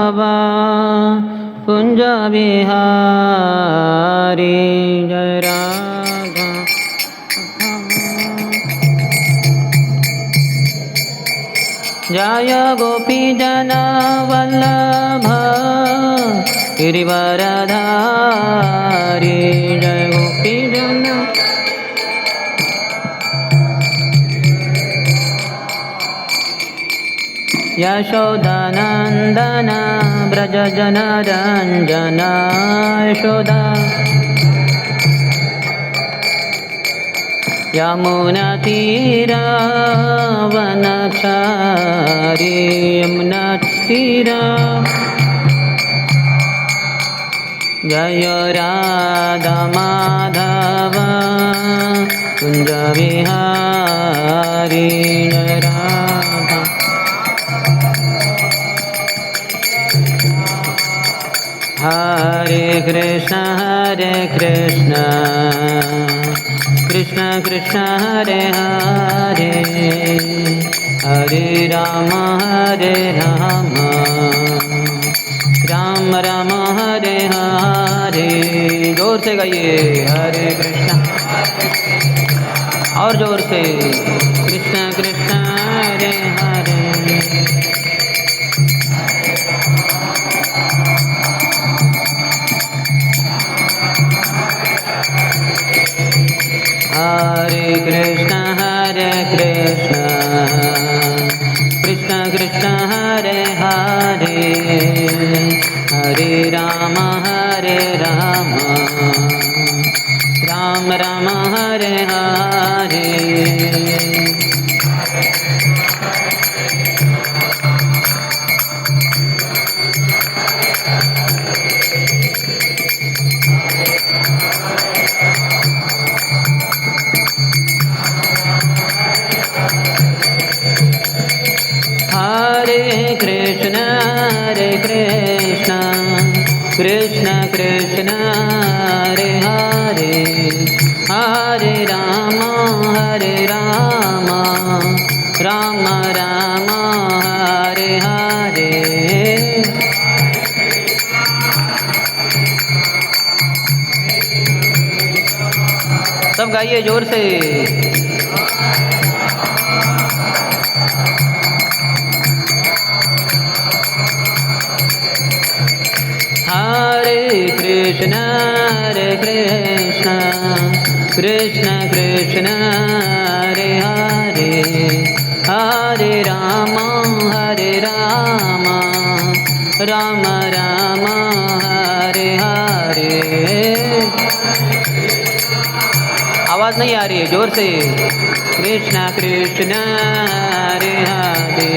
माधवा कुंज बिहारी जय राधा। जय गोपी जन वल्लभ गिरिवरधारी जय गोपी जन। यशोदानंदन ब्रज जन रंजन यशोदा। यमुना तीरा वनचारी यमुना तीरा। जय राधा माधव कुंज बिहारी जय राधा। हरे कृष्ण कृष्ण कृष्ण हरे हरे हरे राम राम राम हरे हरे। जोर से गाइए हरे कृष्ण और जोर से कृष्ण कृष्ण हरे हरे। हरे कृष्ण कृष्ण कृष्ण हरे हरे हरे राम राम राम हरे हरे। हरे कृष्ण कृष्ण कृष्ण हरे हरे हरे राम राम राम हरे हरे। सब गाइए जोर से। हरे कृष्ण कृष्ण कृष्ण हरे हरे हरे राम राम राम हरे हरे। आवाज नहीं आ रही है, जोर से। कृष्ण कृष्ण हरे हरे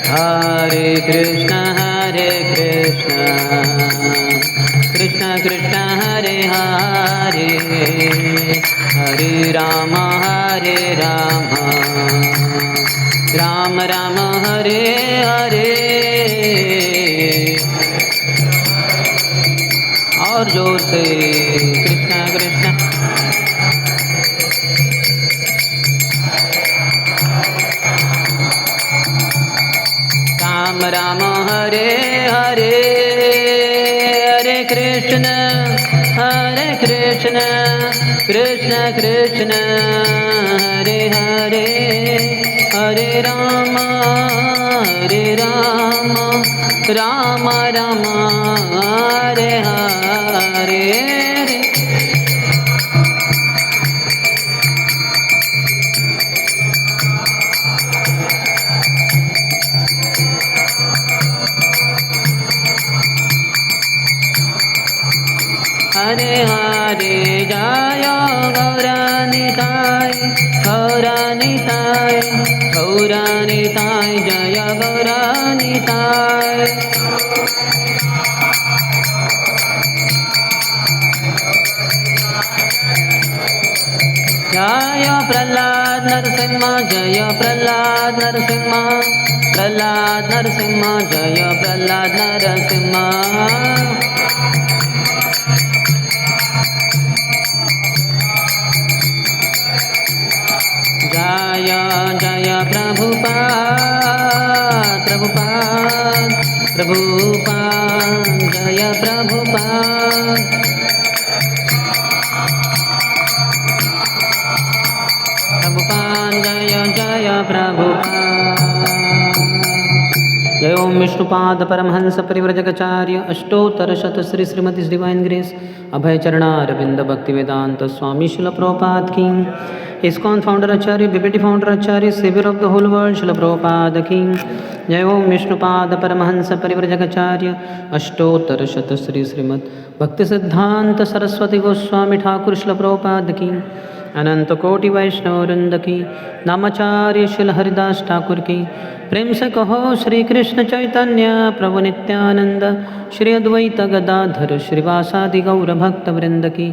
हरे कृष्ण कृष्ण कृष्ण हरे हरे हरे राम राम राम हरे हरे। और जोर से कृष्ण कृष्ण। राम राम हरे हरे हरे कृष्ण कृष्ण कृष्ण हरे हरे हरे राम राम राम हरे हरे। हरे हरे जय गौरानिताय जय गौरानिताय। जय प्रहलाद नरसिंह जय प्रहलाद नरसिंह जय प्रहलाद नरसिंह। प्रभुपाद जय प्रभुपाद। प्रभुपाद जय जय प्रभुपाद। जय ओम विष्णुपाद परमहंस परिव्रजकाचार्य अष्टोत्तरशत श्री श्रीमती डिवाइन ग्रेस अभय चरणारविंद भक्ति वेदांत स्वामी शिल प्रभुपाद की। ISKCON founder acharya BBT founder acharya saviour of the whole world Srila Prabhupada की। जय ओम विष्णुपाद परमहंस परिव्रजकाचार्य अष्टोत्तरशत श्री श्रीमद भक्ति सिद्धांत सरस्वती गोस्वामी ठाकुर शिल प्रभुपाद की। अनंत कोटि वैष्णव वृंद की। नामाचार्य शिल हरिदास ठाकुर की। प्रेम से कहो श्री कृष्ण चैतन्य प्रभु नित्यानंद श्री अद्वैत गदाधर श्रीवासादि गौर भक्त वृंद की।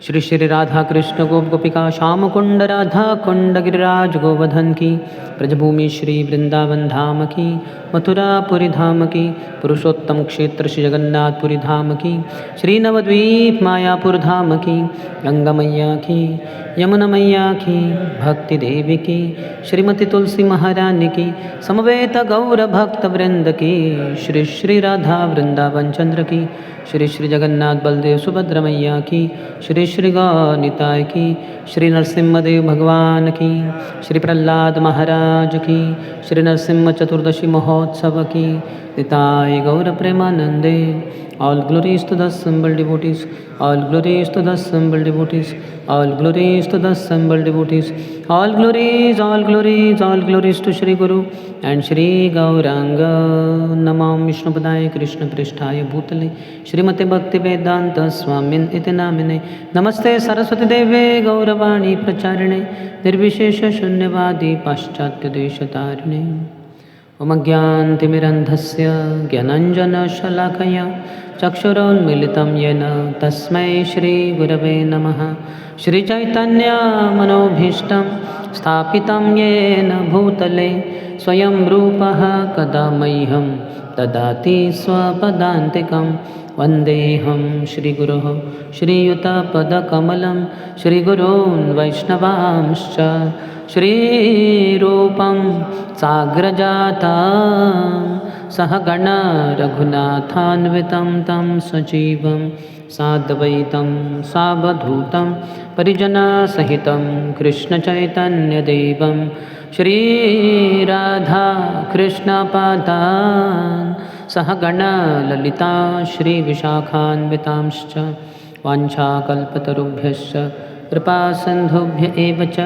श्री श्री राधा कृष्ण गोप गोपिका श्याम कुंड राधा कुंड गिरिराज गोवर्धन की। ब्रजभूमि श्री वृंदावन धाम की। मथुरापुरी धाम की। पुरुषोत्तम क्षेत्र श्री जगन्नाथपुरी धाम की। श्री नवद्वीप मायापुर धाम की। गंगा मैया की। यमुना मैया की। भक्ति देवी की। श्रीमती तुलसी महारानी की। समवेत गौर भक्त वृंद की। श्री श्री राधा वृंदावन चंद्र की। श्री श्री जगन्नाथ बलदेव सुभद्रा मैया की। श्री श्री गौनिताय की। श्री नरसिम्हदेव भगवान की। श्री प्रहलाद महाराज की। श्री नरसिम्ह चतुर्दशी महोत्सव की। निताय गौर प्रेमानंदे। All glories to the assembled devotees. All glories to the assembled devotees. All glories to the assembled devotees. All glories, all glories, all glories to Shri Guru and Shri Gauranga. Namam Vishnupadaya Krishna Prishtaya Bhutale Shrimate Bhakti Vedanta Swamin iti namine. Namaste Saraswati Deve Gauravani Pracharine Nirvishesha Shunyavadi Paschatya Deshatarine. ओम ज्ञानतिमिरन्धस्य ज्ञानाञ्जनशलाकया चक्षुरोन्मीलितं येन तस्मै श्रीगुरवे नमः। श्रीचैतन्यमनोभीष्टं स्थापितं येन भूतले स्वयं रूपः कदा मह्यं ददाति स्वपदान्तिकं। वन्देऽहं श्रीगुरोः श्रीयुतपदकमलं श्रीगुरून् वैष्णवांश्च श्रीरूपं साग्रजातं सहगणा रघुनाथान्वितं तं सजीवं साद्वैतं सावधूतं परिजनसहितं कृष्णचैतन्यदेवं श्रीराधा कृष्णपादान् सहगणा ललिता श्रीविशाखान्वितांश्च वाञ्छाकल्पतरुभ्यश्च कृपासिन्धुभ्य एव च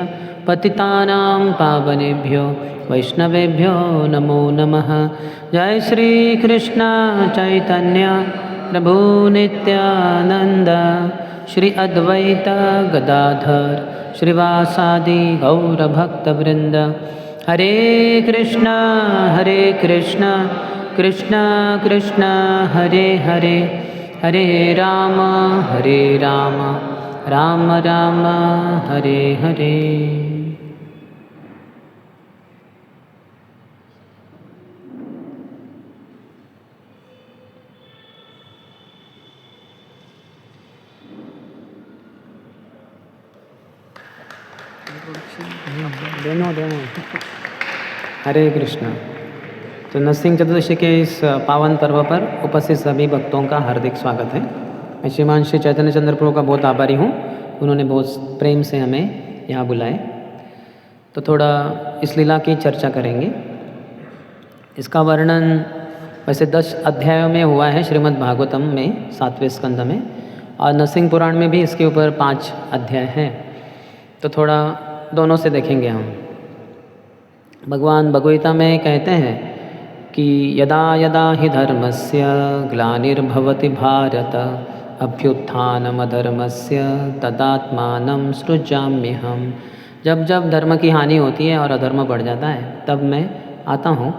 पतितानां पावनेभ्यो वैष्णवेभ्यो नमो नमः। जय श्री कृष्ण चैतन्य प्रभु नित्यानंद श्री अद्वैत गदाधर श्रीवासादि गौर भक्तवृंद। हरे कृष्ण कृष्ण कृष्ण हरे हरे हरे राम राम राम हरे हरे। दोनों हरे कृष्ण। तो नरसिंह चतुर्दशी के इस पावन पर्व पर उपस्थित सभी भक्तों का हार्दिक स्वागत है। मैं श्रीमान श्री चैतन्य चंद्र प्रभु का बहुत आभारी हूँ, उन्होंने बहुत प्रेम से हमें यहाँ बुलाए। तो थोड़ा इस लीला की चर्चा करेंगे। इसका वर्णन वैसे 10 अध्यायों में हुआ है श्रीमद् भागवतम में 7वें स्कंद में, और नरसिंह पुराण में भी इसके ऊपर 5 अध्याय हैं। तो थोड़ा दोनों से देखेंगे हम। भगवान भगवद्गीता में कहते हैं कि यदा यदा हि धर्मस्य ग्लानिर्भवति भारत अभ्युत्थानमधर्मस्य तदात्मानं सृजाम्यहम्। जब जब धर्म की हानि होती है और अधर्म बढ़ जाता है तब मैं आता हूँ।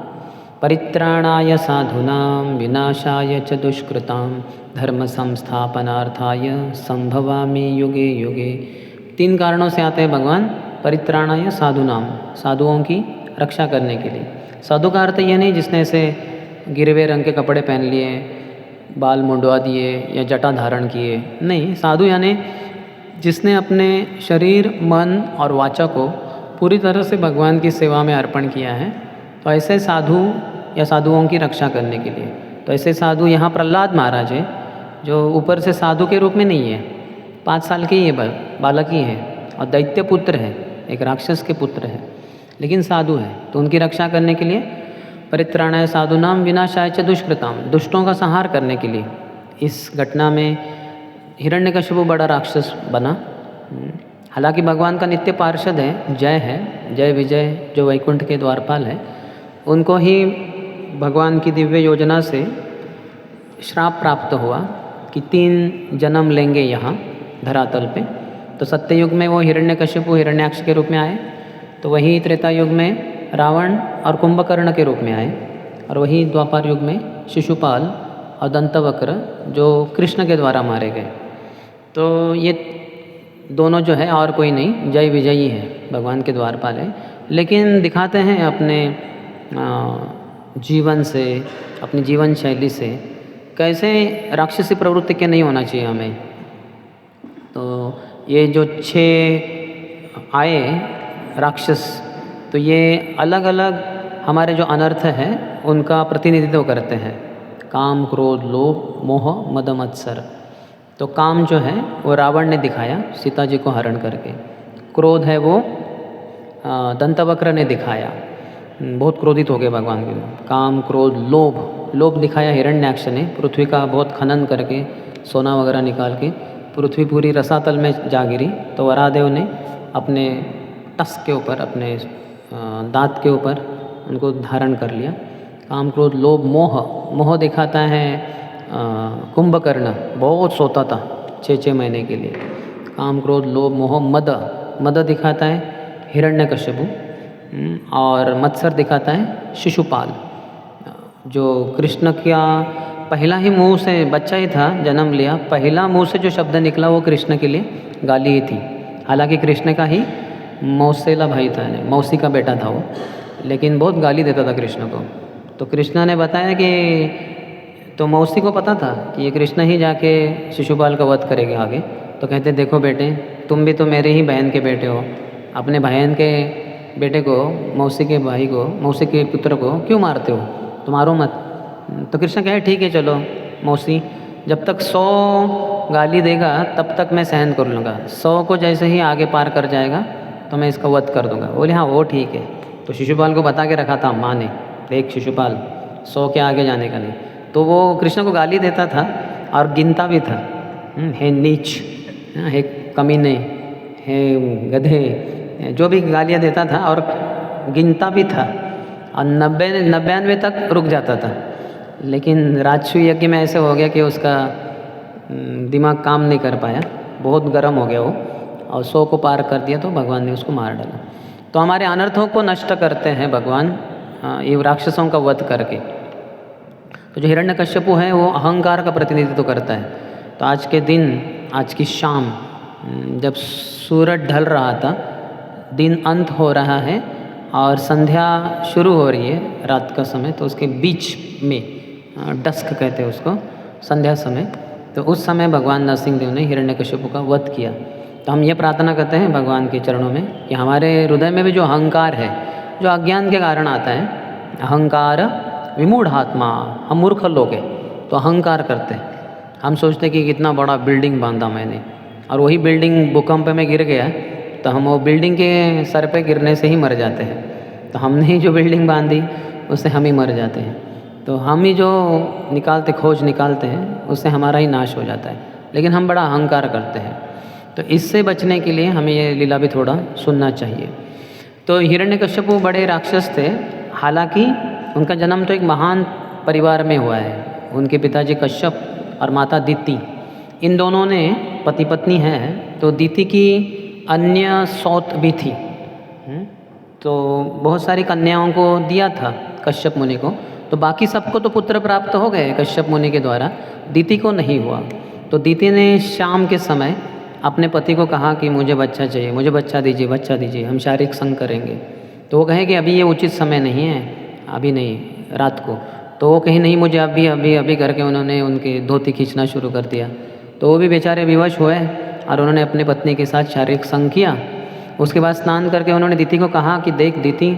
परित्राणाय साधूनां विनाशाय च दुष्कृतां धर्म संस्थापनार्थाय संभवामि युगे युगे। 3 कारणों से आते हैं भगवान। परित्राणाय साधूनां, साधुओं की रक्षा करने के लिए। साधु का अर्थ ये नहीं जिसने ऐसे गिरवे रंग के कपड़े पहन लिए, बाल मुंडवा दिए या जटा धारण किए, नहीं। साधु यानी जिसने अपने शरीर, मन और वाचा को पूरी तरह से भगवान की सेवा में अर्पण किया है। तो ऐसे साधु या साधुओं की रक्षा करने के लिए। तो ऐसे साधु यहाँ प्रहलाद महाराज है, जो ऊपर से साधु के रूप में नहीं है, 5 साल के ही है, बालक ही है और दैत्य पुत्र है, एक राक्षस के पुत्र है, लेकिन साधु है। तो उनकी रक्षा करने के लिए परित्राणाय साधूनाम विनाशाय च दुष्कृताम, दुष्टों का संहार करने के लिए इस घटना में हिरण्यकशिपु बड़ा राक्षस बना। हालांकि भगवान का नित्य पार्षद है, जय विजय जो वैकुंठ के द्वारपाल है, उनको ही भगवान की दिव्य योजना से श्राप प्राप्त हुआ कि 3 जन्म लेंगे यहाँ धरातल पे। तो सत्ययुग में वो हिरण्यकशिपु हिरण्याक्ष के रूप में आए, तो वही त्रेता युग में रावण और कुंभकर्ण के रूप में आए, और वही द्वापर युग में शिशुपाल और दंतवक्र जो कृष्ण के द्वारा मारे गए। तो ये दोनों जो है और कोई नहीं, जय विजयी है, भगवान के द्वारपाल है। लेकिन दिखाते हैं अपने जीवन से, अपनी जीवन शैली से कैसे राक्षसी प्रवृत्ति के नहीं होना चाहिए हमें। तो ये जो 6 आए राक्षस, तो ये अलग अलग हमारे जो अनर्थ है उनका प्रतिनिधित्व करते हैं। काम, क्रोध, लोभ, मोह, मद, मत्सर। तो काम जो है वो रावण ने दिखाया सीता जी को हरण करके, क्रोध है वो दंतवक्र ने दिखाया, बहुत क्रोधित हो गए भगवान के। काम, क्रोध, लोभ दिखाया हिरण्याक्ष ने, पृथ्वी का बहुत खनन करके सोना वगैरह निकाल के पृथ्वी पूरी रसातल में जा गिरी। तो वरादेव ने अपने टस के ऊपर, अपने दांत के ऊपर उनको धारण कर लिया। काम, क्रोध, लोभ, मोह दिखाता है कुंभकर्ण, बहुत सोता था 6 महीने के लिए। काम, क्रोध, लोभ, मोह, मद दिखाता है हिरण्यकशिपु, और मत्सर दिखाता है शिशुपाल, जो कृष्ण का पहला ही मुंह से, बच्चा ही था, जन्म लिया, पहला मुंह से जो शब्द निकला वो कृष्ण के लिए गाली ही थी। हालांकि कृष्ण का ही मौसेला भाई था, मौसी का बेटा था वो, लेकिन बहुत गाली देता था कृष्ण को। तो कृष्ण ने बताया कि, तो मौसी को पता था कि ये कृष्ण ही जाके शिशुपाल का वध करेंगे आगे। तो कहते देखो बेटे, तुम भी तो मेरे ही बहन के बेटे हो, अपने बहन के बेटे को, मौसी के भाई को, मौसी के पुत्र को क्यों मारते हो, तो मारो मत। तो कृष्ण कहे ठीक है चलो मौसी, जब तक 100 गाली देगा तब तक मैं सहन कर लूँगा, 100 को जैसे ही आगे पार कर जाएगा तो मैं इसका वध कर दूंगा। बोले हाँ वो ठीक है। तो शिशुपाल को बता के रखा था माँ ने, देख शिशुपाल 100 के आगे जाने का नहीं। तो वो कृष्ण को गाली देता था और गिनता भी था, हे नीच, हे कमीने, हे गधे, जो भी गालियाँ देता था, और गिनता भी था, और 99 तक रुक जाता था। लेकिन राजसू यज्ञ में ऐसे हो गया कि उसका दिमाग काम नहीं कर पाया, बहुत गर्म हो गया वो, और 100 को पार कर दिया तो भगवान ने उसको मार डाला। तो हमारे अनर्थों को नष्ट करते हैं भगवान ये राक्षसों का वध करके। तो जो हिरण्यकश्यपु है वो अहंकार का प्रतिनिधित्व करता है। तो आज के दिन, आज की शाम, जब सूरज ढल रहा था, दिन अंत हो रहा है और संध्या शुरू हो रही है रात का समय, तो उसके बीच में डस्क कहते हैं उसको, संध्या समय, तो उस समय भगवान नरसिंह देव ने हिरण्यकश्यपु का वध किया। तो हम ये प्रार्थना करते हैं भगवान के चरणों में कि हमारे हृदय में भी जो अहंकार है, जो अज्ञान के कारण आता है, अहंकार विमूढ़ात्मा, हम मूर्ख लोग हैं तो अहंकार करते हैं। हम सोचते हैं कि कितना बड़ा बिल्डिंग बांधा मैंने, और वही बिल्डिंग भूकंप में गिर गया तो हम वो बिल्डिंग के सर पे गिरने से ही मर जाते हैं। तो हमने ही जो बिल्डिंग बांधी उससे हम ही मर जाते हैं। तो हम ही जो खोज निकालते हैं उससे हमारा ही नाश हो जाता है। लेकिन हम बड़ा अहंकार करते हैं। तो इससे बचने के लिए हमें ये लीला भी थोड़ा सुनना चाहिए। तो हिरण्यकश्यपु बड़े राक्षस थे, हालांकि उनका जन्म तो एक महान परिवार में हुआ है। उनके पिताजी कश्यप और माता दीति, इन दोनों ने पति पत्नी हैं। तो दीति की अन्य सौत भी थी, तो बहुत सारी कन्याओं को दिया था कश्यप मुनि को। तो बाकी सबको तो पुत्र प्राप्त हो गए कश्यप मुनि के द्वारा, दीति को नहीं हुआ। तो दीति ने शाम के समय अपने पति को कहा कि मुझे बच्चा चाहिए, मुझे बच्चा दीजिए, हम शारीरिक संग करेंगे। तो वो कहे कि अभी ये उचित समय नहीं है, अभी नहीं, रात को। तो वो कहीं नहीं, मुझे अभी करके उन्होंने उनकी धोती खींचना शुरू कर दिया। तो वो भी बेचारे विवश हुए और उन्होंने अपने पत्नी के साथ शारीरिक संग किया। उसके बाद स्नान करके उन्होंने दीति को कहा कि देख दीति,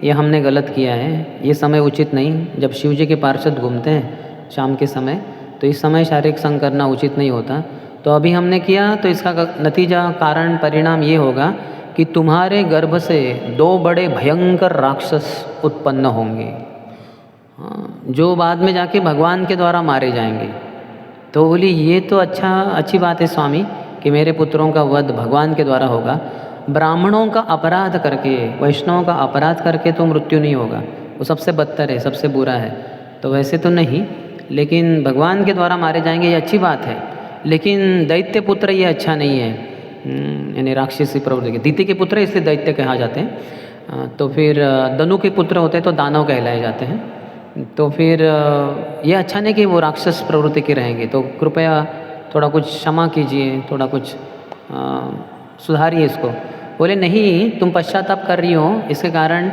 ये हमने गलत किया है, ये समय उचित नहीं। जब शिव जी के पार्षद घूमते हैं शाम के समय, तो इस समय शारीरिक संग करना उचित नहीं होता। तो अभी हमने किया, तो इसका नतीजा, कारण, परिणाम ये होगा कि तुम्हारे गर्भ से 2 बड़े भयंकर राक्षस उत्पन्न होंगे, जो बाद में जाके भगवान के द्वारा मारे जाएंगे। तो बोली ये तो अच्छी बात है स्वामी कि मेरे पुत्रों का वध भगवान के द्वारा होगा। ब्राह्मणों का अपराध करके, वैष्णवों का अपराध करके तो मृत्यु नहीं होगा, वो सबसे बदतर है, सबसे बुरा है। तो वैसे तो नहीं, लेकिन भगवान के द्वारा मारे जाएंगे, ये अच्छी बात है। लेकिन दैत्य पुत्र ये अच्छा नहीं है, यानी राक्षसी प्रवृत्ति के। दीति के पुत्र इसलिए दैत्य कहा जाते हैं। तो फिर दनु के पुत्र होते हैं तो दानव कहलाए जाते हैं। तो फिर ये अच्छा नहीं कि वो राक्षस प्रवृत्ति के रहेंगे। तो कृपया थोड़ा कुछ क्षमा कीजिए, थोड़ा कुछ सुधारिए इसको। बोले नहीं, तुम पश्चाताप कर रही हो, इसके कारण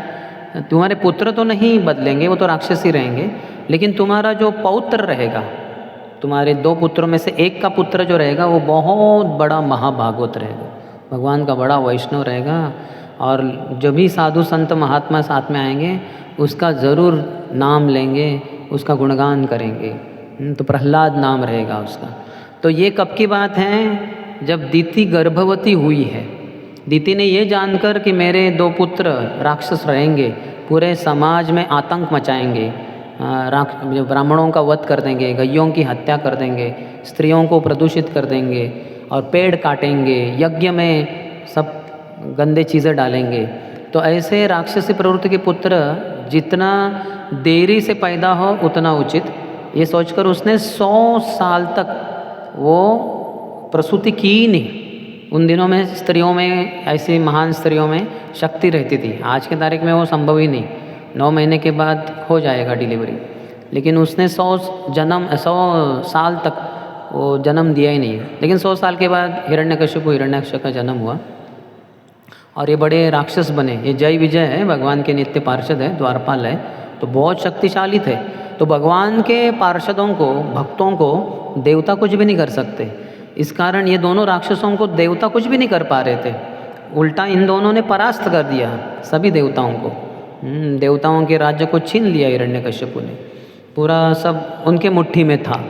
तुम्हारे पुत्र तो नहीं बदलेंगे, वो तो राक्षस ही रहेंगे, लेकिन तुम्हारा जो पौत्र रहेगा, तुम्हारे 2 पुत्रों में से एक का पुत्र जो रहेगा वो बहुत बड़ा महाभागवत रहेगा, भगवान का बड़ा वैष्णव रहेगा। और जो भी साधु संत महात्मा साथ में आएंगे उसका ज़रूर नाम लेंगे, उसका गुणगान करेंगे। तो प्रहलाद नाम रहेगा उसका। तो ये कब की बात है? जब दीति गर्भवती हुई है। दीति ने ये जानकर कि मेरे 2 पुत्र राक्षस रहेंगे, पूरे समाज में आतंक मचाएंगे, जो ब्राह्मणों का वध कर देंगे, गैयों की हत्या कर देंगे, स्त्रियों को प्रदूषित कर देंगे और पेड़ काटेंगे, यज्ञ में सब गंदे चीज़ें डालेंगे। तो ऐसे राक्षसी प्रवृत्ति के पुत्र जितना देरी से पैदा हो उतना उचित, ये सोचकर उसने 100 साल तक वो प्रसूति की ही नहीं। उन दिनों में स्त्रियों में, ऐसी महान स्त्रियों में शक्ति रहती थी। आज के तारीख में वो संभव ही नहीं, 9 महीने के बाद हो जाएगा डिलीवरी। लेकिन उसने 100 साल तक वो जन्म दिया ही नहीं। लेकिन 100 साल के बाद हिरण्यकश्यप हिरण्याक्ष का जन्म हुआ और ये बड़े राक्षस बने। ये जय विजय है, भगवान के नित्य पार्षद है, द्वारपाल है, तो बहुत शक्तिशाली थे। तो भगवान के पार्षदों को, भक्तों को देवता कुछ भी नहीं कर सकते। इस कारण ये दोनों राक्षसों को देवता कुछ भी नहीं कर पा रहे थे। उल्टा इन दोनों ने परास्त कर दिया सभी देवताओं को। देवताओं के राज्य को छीन लिया हिरण्यकश्यपु ने, पूरा सब उनके मुट्ठी में था।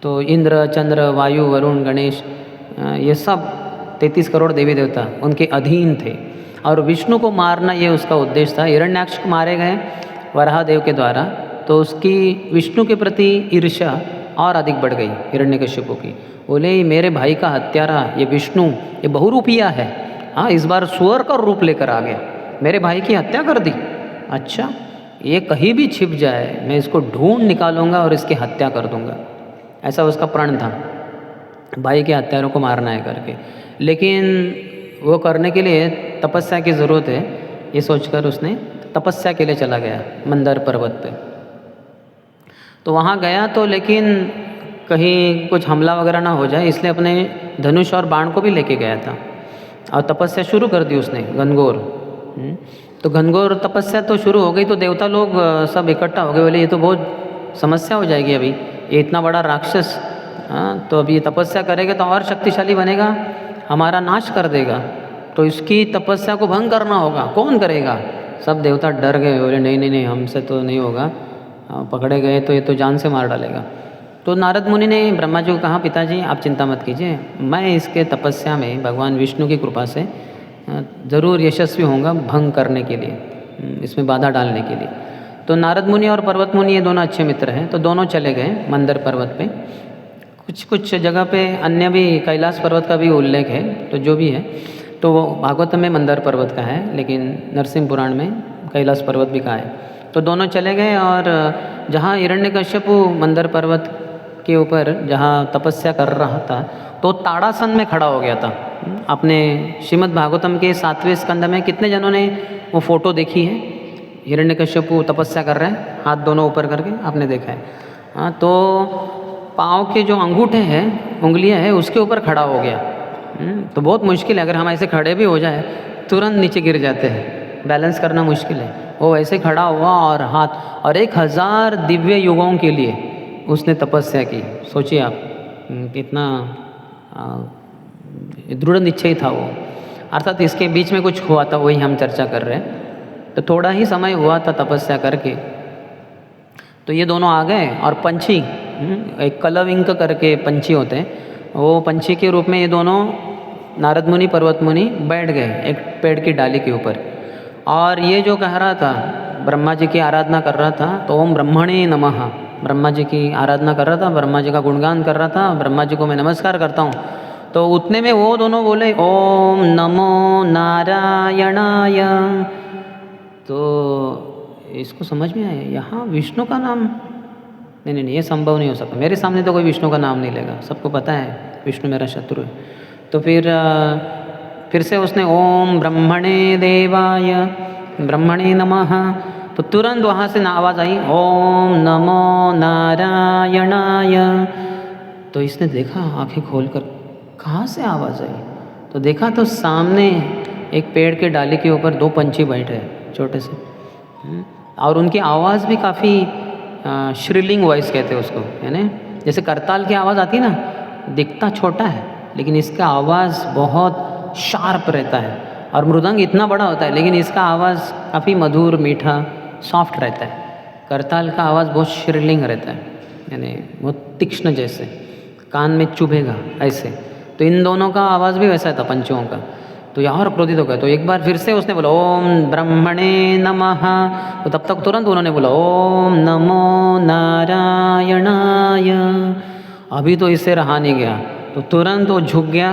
तो इंद्र, चंद्र, वायु, वरुण, गणेश, ये सब 33 करोड़ देवी देवता उनके अधीन थे। और विष्णु को मारना ये उसका उद्देश्य था। हिरण्याक्ष को मारे गए वराहदेव के द्वारा, तो उसकी विष्णु के प्रति ईर्ष्या और अधिक बढ़ गई हिरण्यकश्यपु की। बोले मेरे भाई का हत्यारा ये विष्णु, ये बहुरूपिया है, हाँ इस बार सुअर का रूप लेकर आ गया, मेरे भाई की हत्या कर दी। अच्छा, ये कहीं भी छिप जाए मैं इसको ढूंढ निकालूंगा और इसकी हत्या कर दूंगा। ऐसा उसका प्रण था, भाई के हत्यारों को मारना है करके। लेकिन वो करने के लिए तपस्या की ज़रूरत है, ये सोचकर उसने तपस्या के लिए चला गया मंदर पर्वत पे। तो वहाँ गया तो लेकिन कहीं कुछ हमला वगैरह ना हो जाए, इसलिए अपने धनुष और बाण को भी लेके गया था और तपस्या शुरू कर दी उसने, घनघोर। तो घनघोर तपस्या तो शुरू हो गई, तो देवता लोग सब इकट्ठा हो गए। बोले ये तो बहुत समस्या हो जाएगी, अभी ये इतना बड़ा राक्षस, तो अभी ये तपस्या करेगा तो और शक्तिशाली बनेगा, हमारा नाश कर देगा, तो इसकी तपस्या को भंग करना होगा, कौन करेगा? सब देवता डर गए, बोले नहीं नहीं नहीं, हमसे तो नहीं होगा, पकड़े गए तो ये तो जान से मार डालेगा। तो नारद मुनि ने ब्रह्मा जी को कहा, पिताजी आप चिंता मत कीजिए, मैं इसके तपस्या में भगवान विष्णु की कृपा से ज़रूर यशस्वी होऊंगा भंग करने के लिए, इसमें बाधा डालने के लिए। तो नारद मुनि और पर्वत मुनि ये दोनों अच्छे मित्र हैं, तो दोनों चले गए मंदर पर्वत पे। कुछ जगह पे अन्य भी कैलाश पर्वत का भी उल्लेख है, तो जो भी है, तो वो भागवत में मंदर पर्वत का है, लेकिन नरसिंह पुराण में कैलाश पर्वत भी कहा है। तो दोनों चले गए और जहाँ हिरण्यकश्यपु मंदर पर्वत के ऊपर जहाँ तपस्या कर रहा था, तो ताड़ासन में खड़ा हो गया था। आपने श्रीमद् भागवतम के 7वें स्कंद में कितने जनों ने वो फोटो देखी है? हिरण्यकश्यपु तपस्या कर रहे हैं, हाथ दोनों ऊपर करके, आपने देखा है। हाँ, तो पाँव के जो अंगूठे हैं, उंगलियां हैं, उसके ऊपर खड़ा हो गया। तो बहुत मुश्किल है, अगर हम ऐसे खड़े भी हो जाए तुरंत नीचे गिर जाते हैं, बैलेंस करना मुश्किल है। वो ऐसे खड़ा हुआ और हाथ, और 1000 दिव्य युगों के लिए उसने तपस्या की। सोचिए आप, कितना दृढ़ निश्चय था वो। अर्थात इसके बीच में कुछ हुआ था, वही हम चर्चा कर रहे हैं। तो थोड़ा ही समय हुआ था तपस्या करके, तो ये दोनों आ गए और पंछी, एक कलविंक करके पंछी होते हैं, वो पंछी के रूप में ये दोनों नारद मुनि पर्वत मुनि बैठ गए एक पेड़ की डाली के ऊपर। और ये जो कह रहा था, ब्रह्मा जी की आराधना कर रहा था, तो ओम ब्रह्मणे नमः, ब्रह्मा जी की आराधना कर रहा था, ब्रह्मा जी का गुणगान कर रहा था, ब्रह्मा जी को मैं नमस्कार करता हूँ। तो उतने में वो दोनों बोले ओम नमो नारायणाय। तो इसको समझ में आया, यहाँ विष्णु का नाम, नहीं, ये संभव नहीं हो सकता, मेरे सामने तो कोई विष्णु का नाम नहीं लेगा, सबको पता है विष्णु मेरा शत्रु है। तो फिर से उसने ओम ब्रह्मणे देवाय ब्रह्मणे नमः, तो तुरंत वहाँ से आवाज़ आई ओम नमो नारायणाय। तो इसने देखा आंखें खोलकर कहाँ से आवाज़ आई, तो देखा तो सामने एक पेड़ के डाली के ऊपर दो पंछी बैठे हैं छोटे से, और उनकी आवाज़ भी काफ़ी श्रिलिंग वॉइस कहते हैं उसको, है ना, जैसे करताल की आवाज़ आती है ना, दिखता छोटा है लेकिन इसका आवाज़ बहुत शार्प रहता है, और मृदंग इतना बड़ा होता है लेकिन इसका आवाज़ काफ़ी मधुर मीठा सॉफ्ट रहता है। करताल का आवाज़ बहुत श्रिलिंग रहता है, यानी बहुत तीक्ष्ण, जैसे कान में चुभेगा ऐसे। तो इन दोनों का आवाज़ भी वैसा था पंछियों का। तो यहाँ और क्रोधित हो गया, तो एक बार फिर से उसने बोला ओम ब्रह्मणे नमः, तो तब तक तुरंत उन्होंने बोला ओम नमो नारायणाय। अभी तो इससे रहा नहीं गया, तो तुरंत वो झुक गया,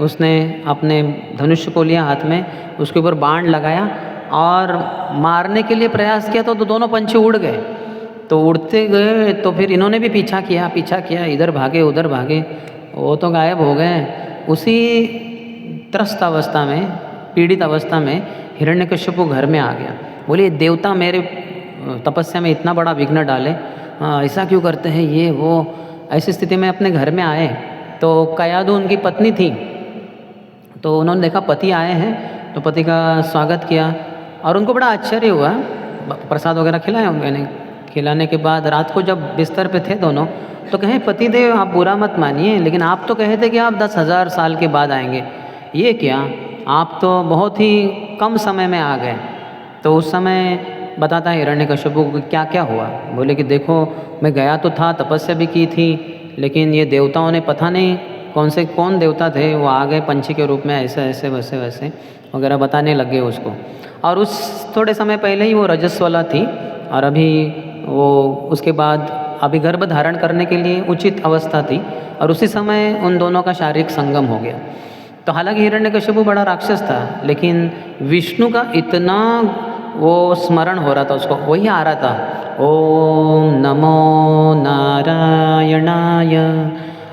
उसने अपने धनुष को लिया हाथ में, उसके ऊपर बाण लगाया और मारने के लिए प्रयास किया, तो दोनों पंछी उड़ गए। तो उड़ते गए तो फिर इन्होंने भी पीछा किया, इधर भागे उधर भागे, वो तो गायब हो गए। उसी त्रस्त अवस्था में, पीड़ित अवस्था में हिरण्यकश्यप घर में आ गया। बोले देवता मेरे तपस्या में इतना बड़ा विघ्न डाले, ऐसा क्यों करते हैं ये वो। ऐसी स्थिति में अपने घर में आए तो कयादु उनकी पत्नी थी, तो उन्होंने देखा पति आए हैं, तो पति का स्वागत किया और उनको बड़ा आश्चर्य हुआ। प्रसाद वगैरह खिलाया मैंने, खिलाने के बाद रात को जब बिस्तर पे थे दोनों, तो कहे पति देव आप बुरा मत मानिए, लेकिन आप तो कहे थे कि आप 10,000 साल के बाद आएंगे, ये क्या, आप तो बहुत ही कम समय में आ गए। तो उस समय बताता है हिरण्यकश्यप को क्या क्या हुआ। बोले कि देखो मैं गया तो था, तपस्या भी की थी, लेकिन ये देवताओं ने पता नहीं कौन देवता थे, वो आ गए पंछी के रूप में, ऐसे ऐसे वैसे वैसे वगैरह बताने लगे उसको। और उस थोड़े समय पहले ही वो रजस्वला थी, और अभी वो उसके बाद अभी गर्भ धारण करने के लिए उचित अवस्था थी, और उसी समय उन दोनों का शारीरिक संगम हो गया। तो हालांकि हिरण्यकश्यप बड़ा राक्षस था, लेकिन विष्णु का इतना वो स्मरण हो रहा था उसको, वही आ रहा था ओम नमो नारायणाय,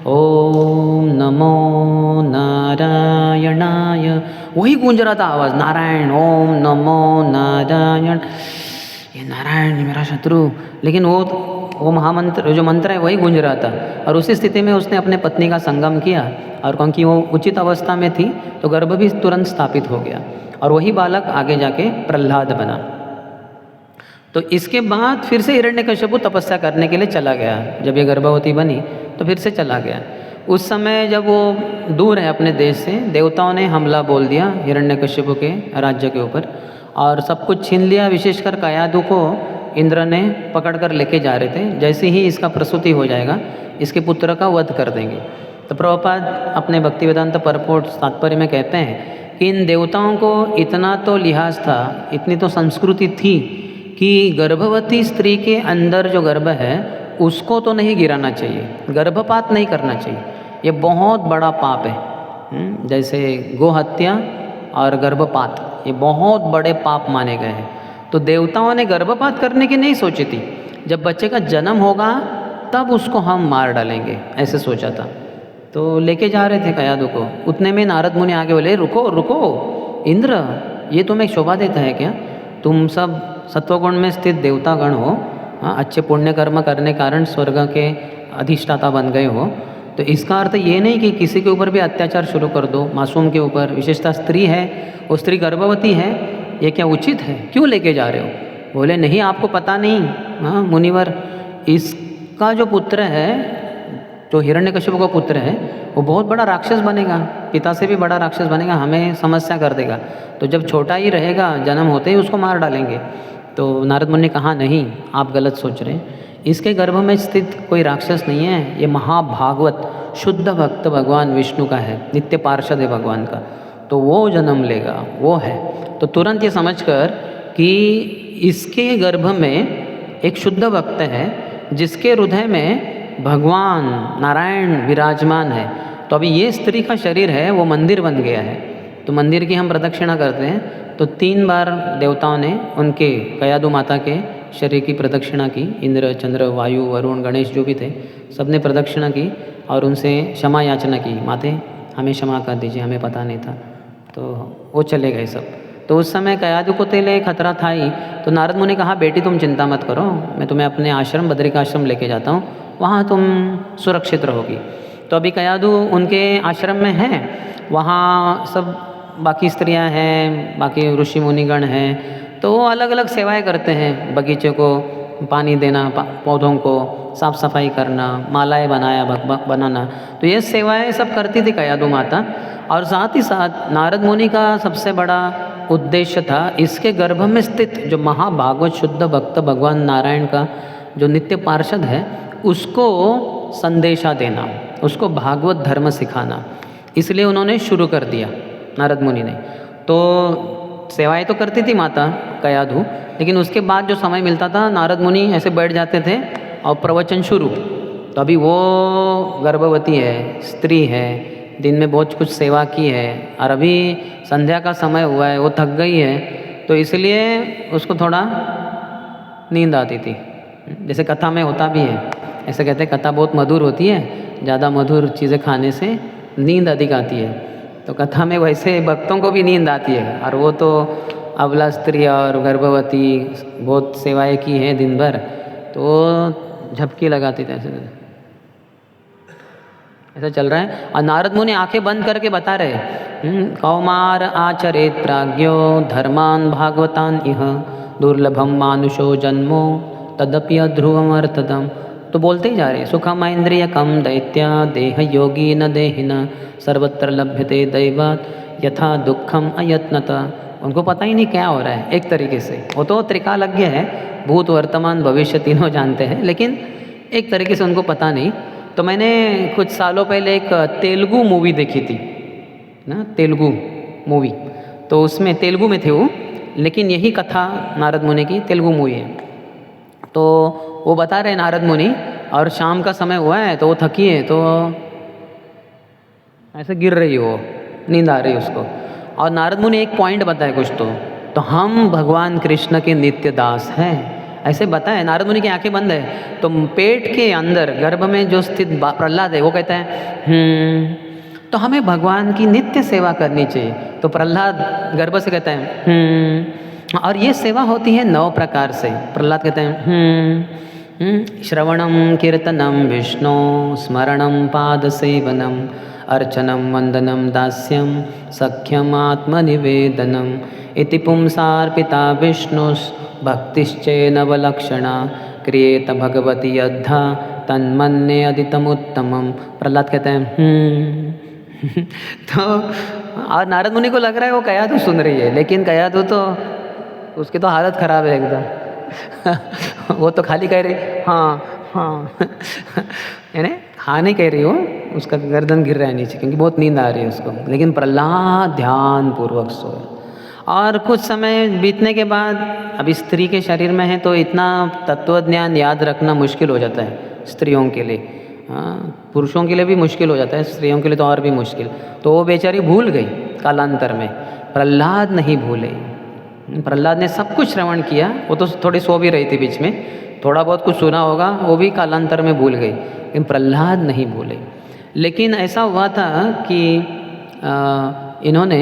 ओम नमो नारायणाय, वही गूंज रहा था आवाज़, नारायण ओम नमो नारायण, ये नारायण मेरा शत्रु। लेकिन वो महामंत्र जो मंत्र है वही गूंज रहा था। और उसी स्थिति में उसने अपने पत्नी का संगम किया, और क्योंकि वो उचित अवस्था में थी तो गर्भ भी तुरंत स्थापित हो गया, और वही बालक आगे जाके प्रहलाद बना। तो इसके बाद फिर से हिरण्यकश्यप तपस्या करने के लिए चला गया। जब ये गर्भवती बनी तो फिर से चला गया। उस समय जब वो दूर है अपने देश से, देवताओं ने हमला बोल दिया हिरण्यकश्यप के राज्य के ऊपर, और सब कुछ छीन लिया। विशेषकर कयादु को इंद्र ने पकड़ कर लेके जा रहे थे, जैसे ही इसका प्रसूति हो जाएगा इसके पुत्र का वध कर देंगे। तो प्रभुपाद अपने भक्तिवेदांत परपोट तात्पर्य में कहते हैं कि इन देवताओं को इतना तो लिहाज था, इतनी तो संस्कृति थी कि गर्भवती स्त्री के अंदर जो गर्भ है उसको तो नहीं गिराना चाहिए, गर्भपात नहीं करना चाहिए, ये बहुत बड़ा पाप है। जैसे गो हत्या और गर्भपात, ये बहुत बड़े पाप माने गए हैं। तो देवताओं ने गर्भपात करने की नहीं सोची थी, जब बच्चे का जन्म होगा तब उसको हम मार डालेंगे, ऐसे सोचा था। तो लेके जा रहे थे कयादु को, उतने में नारद मुनि आगे बोले रुको रुको इंद्र, ये तुम्हें शोभा देता है क्या? तुम सब सत्वगुण में स्थित देवतागण हो, अच्छे पुण्य कर्म करने कारण स्वर्ग के अधिष्ठाता बन गए हो, तो इसका अर्थ ये नहीं कि किसी के ऊपर भी अत्याचार शुरू कर दो, मासूम के ऊपर, विशेषता स्त्री है, वो स्त्री गर्भवती है, ये क्या उचित है? क्यों लेके जा रहे हो? बोले नहीं आपको पता नहीं मुनिवर, इसका जो पुत्र है, जो हिरण्यकशिपु का पुत्र है वो बहुत बड़ा राक्षस बनेगा, पिता से भी बड़ा राक्षस बनेगा, हमें समस्या कर देगा, तो जब छोटा ही रहेगा जन्म होते ही उसको मार डालेंगे। तो नारद मुनि ने कहा नहीं, आप गलत सोच रहे हैं, इसके गर्भ में स्थित कोई राक्षस नहीं है, ये महाभागवत शुद्ध भक्त भगवान विष्णु का है, नित्य पार्षद है भगवान का, तो वो जन्म लेगा, वो है। तो तुरंत ये समझकर कि इसके गर्भ में एक शुद्ध भक्त है जिसके हृदय में भगवान नारायण विराजमान है, तो अभी ये स्त्री का शरीर है वो मंदिर बन गया है। तो मंदिर की हम प्रदक्षिणा करते हैं, तो 3 बार देवताओं ने उनके कयादु माता के शरीर की प्रदक्षिणा की, इंद्र चंद्र वायु वरुण गणेश जो भी थे सब ने प्रदक्षिणा की और उनसे क्षमा याचना की, माते हमें क्षमा कर दीजिए, हमें पता नहीं था। तो वो चले गए सब। तो उस समय कयादु को तेले खतरा था ही, तो नारद मुनि ने कहा बेटी तुम चिंता मत करो, मैं तुम्हें अपने आश्रम बद्रिकाश्रम लेके जाता हूँ, वहाँ तुम सुरक्षित रहोगी। तो अभी कयादु उनके आश्रम में है, वहाँ सब बाकी स्त्रियाँ हैं, बाकी ऋषि मुनिगण हैं, तो वो अलग अलग सेवाएं करते हैं, बगीचे को पानी देना, पौधों को साफ सफाई करना, मालाएं बनाना, तो ये सेवाएं सब करती थी कयादु माता। और साथ ही साथ नारद मुनि का सबसे बड़ा उद्देश्य था इसके गर्भ में स्थित जो महाभागवत शुद्ध भक्त भगवान नारायण का जो नित्य पार्षद है उसको संदेशा देना, उसको भागवत धर्म सिखाना, इसलिए उन्होंने शुरू कर दिया नारद मुनि ने। तो सेवाएं तो करती थी माता कयाधु, लेकिन उसके बाद जो समय मिलता था नारद मुनि ऐसे बैठ जाते थे और प्रवचन शुरू। तो अभी वो गर्भवती है, स्त्री है, दिन में बहुत कुछ सेवा की है और अभी संध्या का समय हुआ है, वो थक गई है, तो इसलिए उसको थोड़ा नींद आती थी। जैसे कथा में होता भी है, ऐसे कहते हैं कथा बहुत मधुर होती है, ज़्यादा मधुर चीज़ें खाने से नींद अधिक आती है। तो कथा में वैसे भक्तों को भी नींद आती है, और वो तो अबला स्त्री और गर्भवती बहुत सेवाएं की हैं दिन भर, तो झपकी लगाती थी, ऐसा चल रहा है। और नारद मुनि आंखें बंद करके बता रहे कौमार आचरेत प्राज्ञो धर्मान भागवतान इह दुर्लभम मानुषो जन्मो तदपि अध्रुवमर्थदम। तो बोलते ही जा रहे हैं सुखम इंद्रिय कम दैत्या देह योगी न देहिना सर्वत्र लभ्यते दैवात यथा दुखम अयत्नता। उनको पता ही नहीं क्या हो रहा है एक तरीके से, वो तो त्रिकालज्ञ है, भूत वर्तमान भविष्य तीनों जानते हैं, लेकिन एक तरीके से उनको पता नहीं। तो मैंने कुछ सालों पहले एक तेलुगु मूवी देखी थी ना, तेलुगु मूवी, तो उसमें तेलुगु में थे वो, लेकिन यही कथा नारद मुनि की तेलुगु मूवी है। तो वो बता रहे नारद मुनि, और शाम का समय हुआ है तो वो थकी है, तो ऐसे गिर रही हो, नींद आ रही है उसको, और नारद मुनि एक पॉइंट बताए कुछ, तो हम भगवान कृष्ण के नित्य दास हैं, ऐसे बताए। नारद मुनि की आंखें बंद है, तो पेट के अंदर गर्भ में जो स्थित प्रहलाद है वो कहता है तो हमें भगवान की नित्य सेवा करनी चाहिए। तो प्रहलाद गर्भ से कहता है और ये सेवा होती है 9 प्रकार से। प्रहलाद कहते हैं श्रवणम कीर्तनम विष्णु स्मरणम पाद सेवनम अर्चनम वंदनम दास्यम सख्यम आत्मनिवेदनम इति पुंसार्पिता विष्णुस् भक्तिश्चैनवलक्षणा क्रियेत भगवती अद्धा तन्मन्ये अदितमुत्तमम। प्रहलाद कहते हैं तो और नारद मुनि को लग रहा है वो कयाधु सुन रही है, लेकिन कयाधु तो उसकी तो हालत ख़राब है एकदम वो तो खाली कह रही हाँ हाँ यानी हाँ नहीं कह रही हो, उसका गर्दन गिर रहा है नीचे क्योंकि बहुत नींद आ रही है उसको, लेकिन प्रहलाद ध्यानपूर्वक सोए। और कुछ समय बीतने के बाद अब स्त्री के शरीर में है तो इतना तत्वज्ञान याद रखना मुश्किल हो जाता है स्त्रियों के लिए, पुरुषों के लिए भी मुश्किल हो जाता है, स्त्रियों के लिए तो और भी मुश्किल। तो वो बेचारी भूल गई कालांतर में, प्रहलाद नहीं भूले। प्रहलाद ने सब कुछ श्रवण किया, वो तो थोड़ी सो भी रही थी बीच में, थोड़ा बहुत कुछ सुना होगा, वो भी कालांतर में भूल गई, लेकिन प्रहलाद नहीं भूले। लेकिन ऐसा हुआ था कि इन्होंने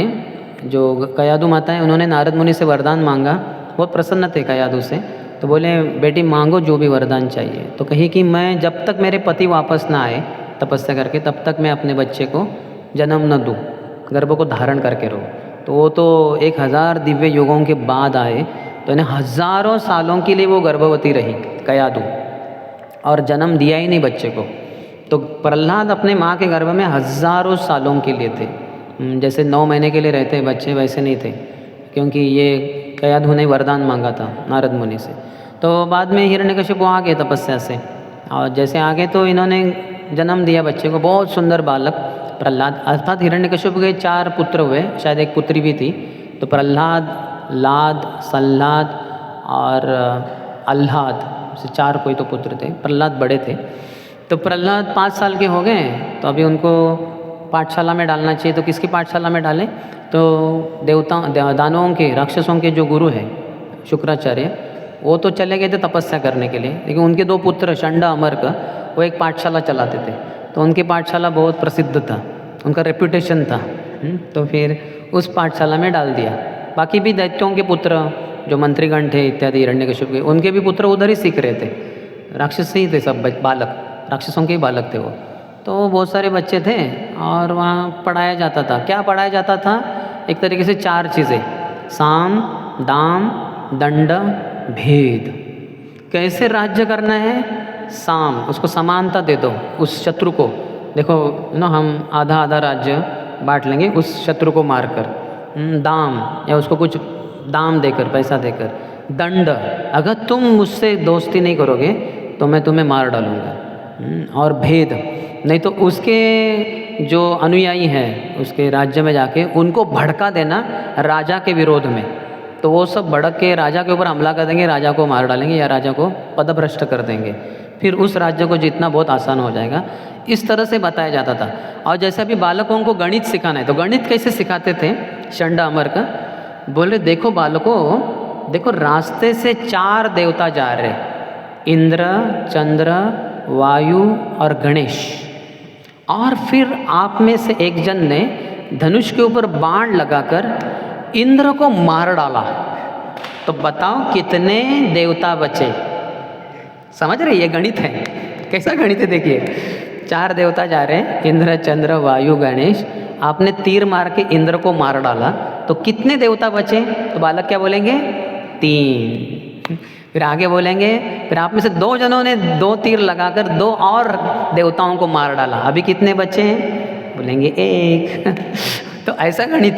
जो कयाधु माता है उन्होंने नारद मुनि से वरदान मांगा, बहुत प्रसन्न थे कयाधु से, तो बोले बेटी मांगो जो भी वरदान चाहिए। तो कही कि मैं जब तक मेरे पति वापस ना आए तपस्या करके तब तक मैं अपने बच्चे को जन्म न दूँ, गर्भ को धारण करके रहूँ। तो वो तो 1000 दिव्य युगों के बाद आए, तो इन्हें हज़ारों सालों के लिए वो गर्भवती रही कयाधु और जन्म दिया ही नहीं बच्चे को। तो प्रहलाद अपने माँ के गर्भ में हज़ारों सालों के लिए थे। जैसे 9 महीने के लिए रहते हैं बच्चे, वैसे नहीं थे, क्योंकि ये कयाधु ने वरदान मांगा था नारद मुनि से। तो बाद में हिरण्यकशिपु आ गए तपस्या से, और जैसे आ गए तो इन्होंने जन्म दिया बच्चे को, बहुत सुंदर बालक प्रहलाद। अर्थात हिरण्यकशिपु के 4 पुत्र हुए, शायद एक पुत्री भी थी। तो प्रहलाद, लाद, सल्लाद और अल्लाद से 4 कोई तो पुत्र थे। प्रहलाद बड़े थे। तो प्रहलाद 5 साल के हो गए, तो अभी उनको पाठशाला में डालना चाहिए। तो किसकी पाठशाला में डालें? तो दानवों के, राक्षसों के जो गुरु हैं शुक्राचार्य, वो तो चले गए थे तपस्या करने के लिए, लेकिन उनके 2 पुत्र षंड अमर्क वो एक पाठशाला चलाते थे। तो उनकी पाठशाला बहुत प्रसिद्ध था, उनका रेप्यूटेशन था। तो फिर उस पाठशाला में डाल दिया। बाकी भी दैत्यों के पुत्र जो मंत्रीगण थे इत्यादि हिरण्यकशिपु के, उनके भी पुत्र उधर ही सीख रहे थे। राक्षस ही थे सब, बालक, राक्षसों के ही बालक थे वो। तो बहुत सारे बच्चे थे और वहाँ पढ़ाया जाता था। क्या पढ़ाया जाता था? एक तरीके से 4 चीज़ें, साम, दाम, दंड, भेद। कैसे राज्य करना है? साम, उसको समानता दे दो उस शत्रु को। देखो ना, हम आधा आधा राज्य बांट लेंगे उस शत्रु को मारकर। दाम, या उसको कुछ दाम देकर, पैसा देकर। दंड, अगर तुम मुझसे दोस्ती नहीं करोगे तो मैं तुम्हें मार डालूँगा। और भेद, नहीं तो उसके जो अनुयायी हैं उसके राज्य में जाके उनको भड़का देना राजा के विरोध में। तो वो सब भड़क के राजा के ऊपर हमला कर देंगे, राजा को मार डालेंगे या राजा को पदभ्रष्ट कर देंगे। फिर उस राज्य को जीतना बहुत आसान हो जाएगा। इस तरह से बताया जाता था। और जैसे अभी बालकों को गणित सिखाना है, तो गणित कैसे सिखाते थे षंड अमर्क? बोले देखो बालकों, देखो रास्ते से 4 देवता जा रहे, इंद्र, चंद्र, वायु और गणेश। और फिर आप में से एक जन ने धनुष के ऊपर बाण लगाकर इंद्र को मार डाला। तो बताओ कितने देवता बचे? समझ रहे? ये गणित है। कैसा गणित है देखिए। 4 देवता जा रहे हैं, इंद्र, चंद्र, वायु, गणेश। आपने तीर मार के इंद्र को मार डाला, तो कितने देवता बचे? तो बालक क्या बोलेंगे? 3। फिर आगे बोलेंगे, फिर आप में से 2 जनों ने 2 तीर लगाकर 2 और देवताओं को मार डाला, अभी कितने बचे हैं? बोलेंगे 1। तो ऐसा गणित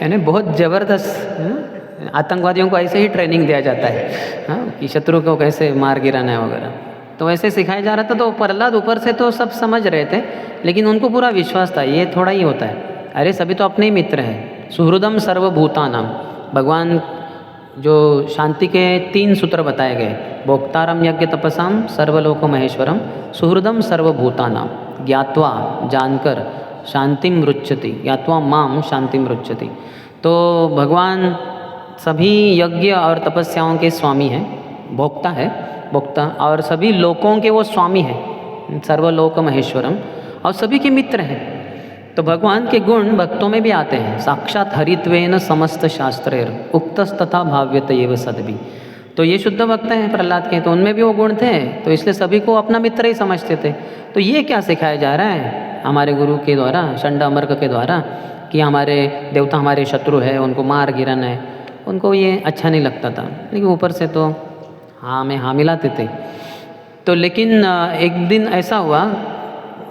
यानी बहुत ज़बरदस्त। आतंकवादियों को ऐसे ही ट्रेनिंग दिया जाता है, हाँ, कि शत्रु को कैसे मार गिराना है वगैरह। तो ऐसे सिखाया जा रहा था। तो प्रहलाद ऊपर से तो सब समझ रहे थे, लेकिन उनको पूरा विश्वास था ये थोड़ा ही होता है, अरे सभी तो अपने ही मित्र हैं। सुहृदम सर्वभूतानां, भगवान जो शांति के 3 सूत्र बताए गए, भोक्तारम यज्ञ तपसाम सर्वलोक महेश्वरम सुहृदम सर्वभूतानां, ज्ञात्वा, जानकर, शांतिम रुच्यति, ज्ञात्वा माम शांतिम रुच्यति। तो भगवान सभी यज्ञ और तपस्याओं के स्वामी हैं, भोक्ता है, भोक्ता, और सभी लोकों के वो स्वामी हैं, सर्वलोक महेश्वरम, और सभी के मित्र हैं। तो भगवान के गुण भक्तों में भी आते हैं। साक्षात हरित्वेन समस्त शास्त्रेर उक्तस्तथा भाव्यत एव सद्भि। तो ये शुद्ध भक्त हैं प्रहलाद के, तो उनमें भी वो गुण थे, तो इसलिए सभी को अपना मित्र ही समझते थे। तो ये क्या सिखाया जा रहा है हमारे गुरु के द्वारा, षंड अमर्क के द्वारा, कि हमारे देवता हमारे शत्रु है, उनको मार गिराना है। उनको ये अच्छा नहीं लगता था, लेकिन ऊपर से तो हाँ मिलाते थे। तो लेकिन एक दिन ऐसा हुआ,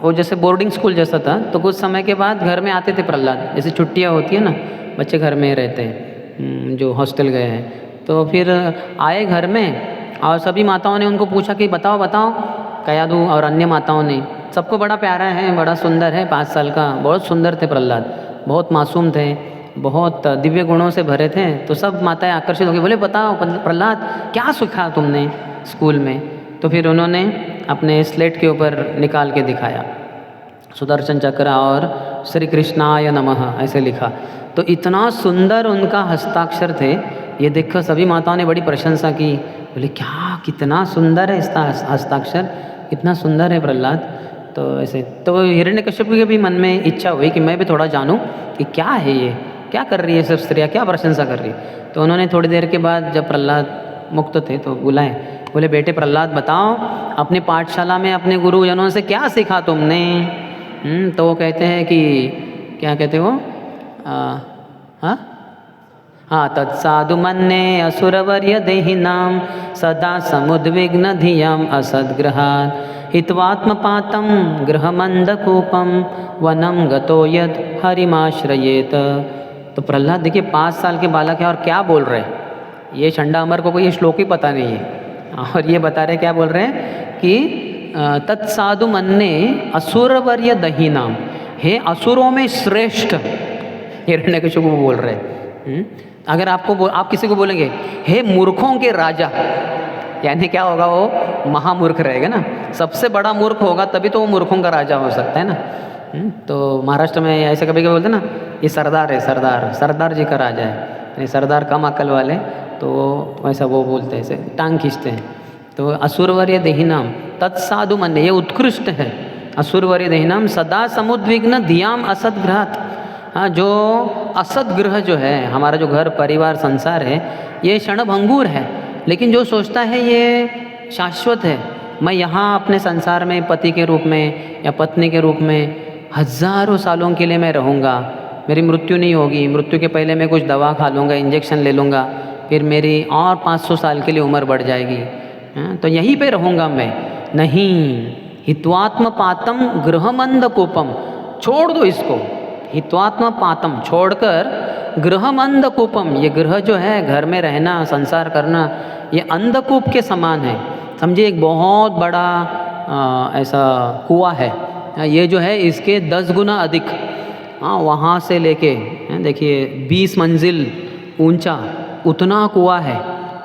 वो जैसे बोर्डिंग स्कूल जैसा था, तो कुछ समय के बाद घर में आते थे प्रहलाद। जैसे छुट्टियाँ होती है ना, बच्चे घर में रहते हैं जो हॉस्टल गए हैं, तो फिर आए घर में, और सभी माताओं ने उनको पूछा कि बताओ बताओ, कयाधु और अन्य माताओं ने, सबको बड़ा प्यारा है, बड़ा सुंदर है, 5 साल का, बहुत सुंदर थे प्रहलाद, बहुत मासूम थे, बहुत दिव्य गुणों से भरे थे। तो सब माताएं आकर्षित हो गई, बोले बताओ प्रहलाद क्या सीखा तुमने स्कूल में? तो फिर उन्होंने अपने स्लेट के ऊपर निकाल के दिखाया, सुदर्शन चक्र और श्री कृष्णाय नमः ऐसे लिखा। तो इतना सुंदर उनका हस्ताक्षर थे, ये देखकर सभी माताओं ने बड़ी प्रशंसा की। बोले क्या, कितना सुंदर है इसका हस्ताक्षर, कितना सुंदर है प्रहलाद। तो ऐसे तो हिरण्यकश्यप के भी मन में इच्छा हुई कि मैं भी थोड़ा जानूं कि क्या है ये, क्या कर रही है सब स्त्रियाँ, क्या प्रशंसा कर रही है। तो उन्होंने थोड़ी देर के बाद जब प्रहलाद मुक्त थे तो बुलाए, बोले बेटे प्रहलाद बताओ, अपनी पाठशाला में अपने गुरुजनों से क्या सीखा तुमने? तो वो कहते हैं कि क्या कहते हो, हाँ, तत्साधु मन्ये असुरवर्य देहिनां सदा समुद्विग्न धियाम असद्ग्रहात् हित्वात्मपातं गृहमंदकूपम वनम गतो यद हरिमाश्रयेत। तो प्रहलाद देखिए 5 साल के बालक है और क्या बोल रहे हैं, ये चंडा अमर को कोई ये श्लोक ही पता नहीं है और ये बता रहे क्या बोल रहे हैं कि तत्साधु मन्ये असुरवर्य दहीनाम, हे असुरों में श्रेष्ठ, हिरण्यकशिपु को बोल रहे हैं। अगर आप किसी को बोलेंगे हे मूर्खों के राजा, यानी क्या होगा, वो महामूर्ख रहेगा ना, सबसे बड़ा मूर्ख होगा तभी तो वो मूर्खों का राजा हो सकता है ना। तो महाराष्ट्र में ऐसे कभी कभी बोलते ना, ये सरदार है, सरदार जी का राजा है, यानी सरदार कम अकल वाले, तो वैसा वो बोलते हैं, ऐसे टांग खींचते हैं। तो असुरवर्य देहिनाम तत्साधु मन्ये, ये उत्कृष्ट है। असुरवर्य देहिनाम सदा समुद्विग्न धियाम असद्ग्रहात्। हाँ, जो असद्ग्रह जो है, हमारा जो घर परिवार संसार है, ये क्षणभंगुर है, लेकिन जो सोचता है ये शाश्वत है, मैं यहाँ अपने संसार में पति के रूप में या पत्नी के रूप में हज़ारों सालों के लिए मैं रहूँगा, मेरी मृत्यु नहीं होगी, मृत्यु के पहले मैं कुछ दवा खा लूँगा, इंजेक्शन ले लूँगा, फिर मेरी और 500 साल के लिए उम्र बढ़ जाएगी, तो यहीं पे रहूँगा मैं। नहीं, हित्वात्म पातम गृहमंदकूपम, छोड़ दो इसको, हित्वात्म पातम छोड़कर गृहमंदकूपम, ये गृह जो है घर में रहना संसार करना, ये अंधकूप के समान है। समझिए एक बहुत बड़ा ऐसा कुआं है, ये जो है इसके 10 गुना अधिक, हाँ, वहाँ से लेके देखिए 20 मंजिल ऊंचा उतना कुआं है,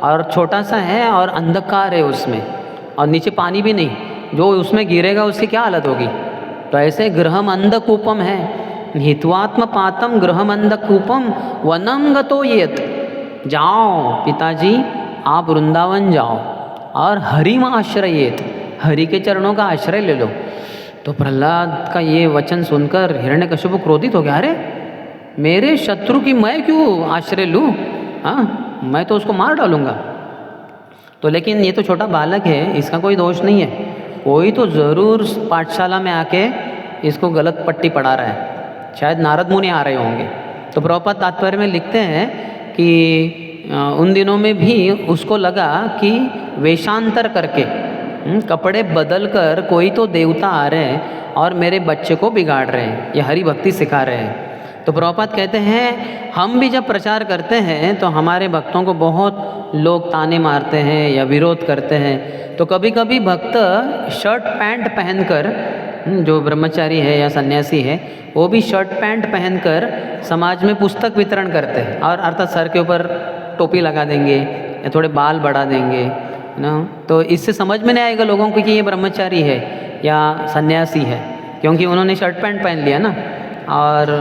और छोटा सा है और अंधकार है उसमें, और नीचे पानी भी नहीं, जो उसमें गिरेगा उसकी क्या हालत होगी। तो ऐसे गृहम अंधकूपम है, हित्वात्म पातम गृहम अंधकूपम वनम गतो येत। जाओ पिताजी, आप वृंदावन जाओ और हरिम आश्रयेत, हरि के चरणों का आश्रय ले लो। तो प्रहलाद का ये वचन सुनकर हिरण्यकशिपु क्रोधित हो गया, अरे मेरे शत्रु की मैं क्यों आश्रय लूँ, हाँ, मैं तो उसको मार डालूँगा। तो लेकिन ये तो छोटा बालक है, इसका कोई दोष नहीं है, कोई तो ज़रूर पाठशाला में आके इसको गलत पट्टी पढ़ा रहा है, शायद नारद मुनि आ रहे होंगे। तो प्रभुपाद तात्पर्य में लिखते हैं कि उन दिनों में भी उसको लगा कि वेशांतर करके कपड़े बदल कर कोई तो देवता आ रहे हैं और मेरे बच्चे को बिगाड़ रहे हैं, ये हरि भक्ति सिखा रहे हैं। तो प्रभुपाद कहते हैं हम भी जब प्रचार करते हैं तो हमारे भक्तों को बहुत लोग ताने मारते हैं या विरोध करते हैं। तो कभी कभी भक्त शर्ट पैंट पहनकर, जो ब्रह्मचारी है या सन्यासी है, वो भी शर्ट पैंट पहनकर समाज में पुस्तक वितरण करते हैं, और अर्थात सर के ऊपर टोपी लगा देंगे या थोड़े बाल बढ़ा देंगे ना। तो इससे समझ में नहीं आएगा लोगों को कि ये ब्रह्मचारी है या सन्यासी है, क्योंकि उन्होंने शर्ट पैंट पहन लिया ना और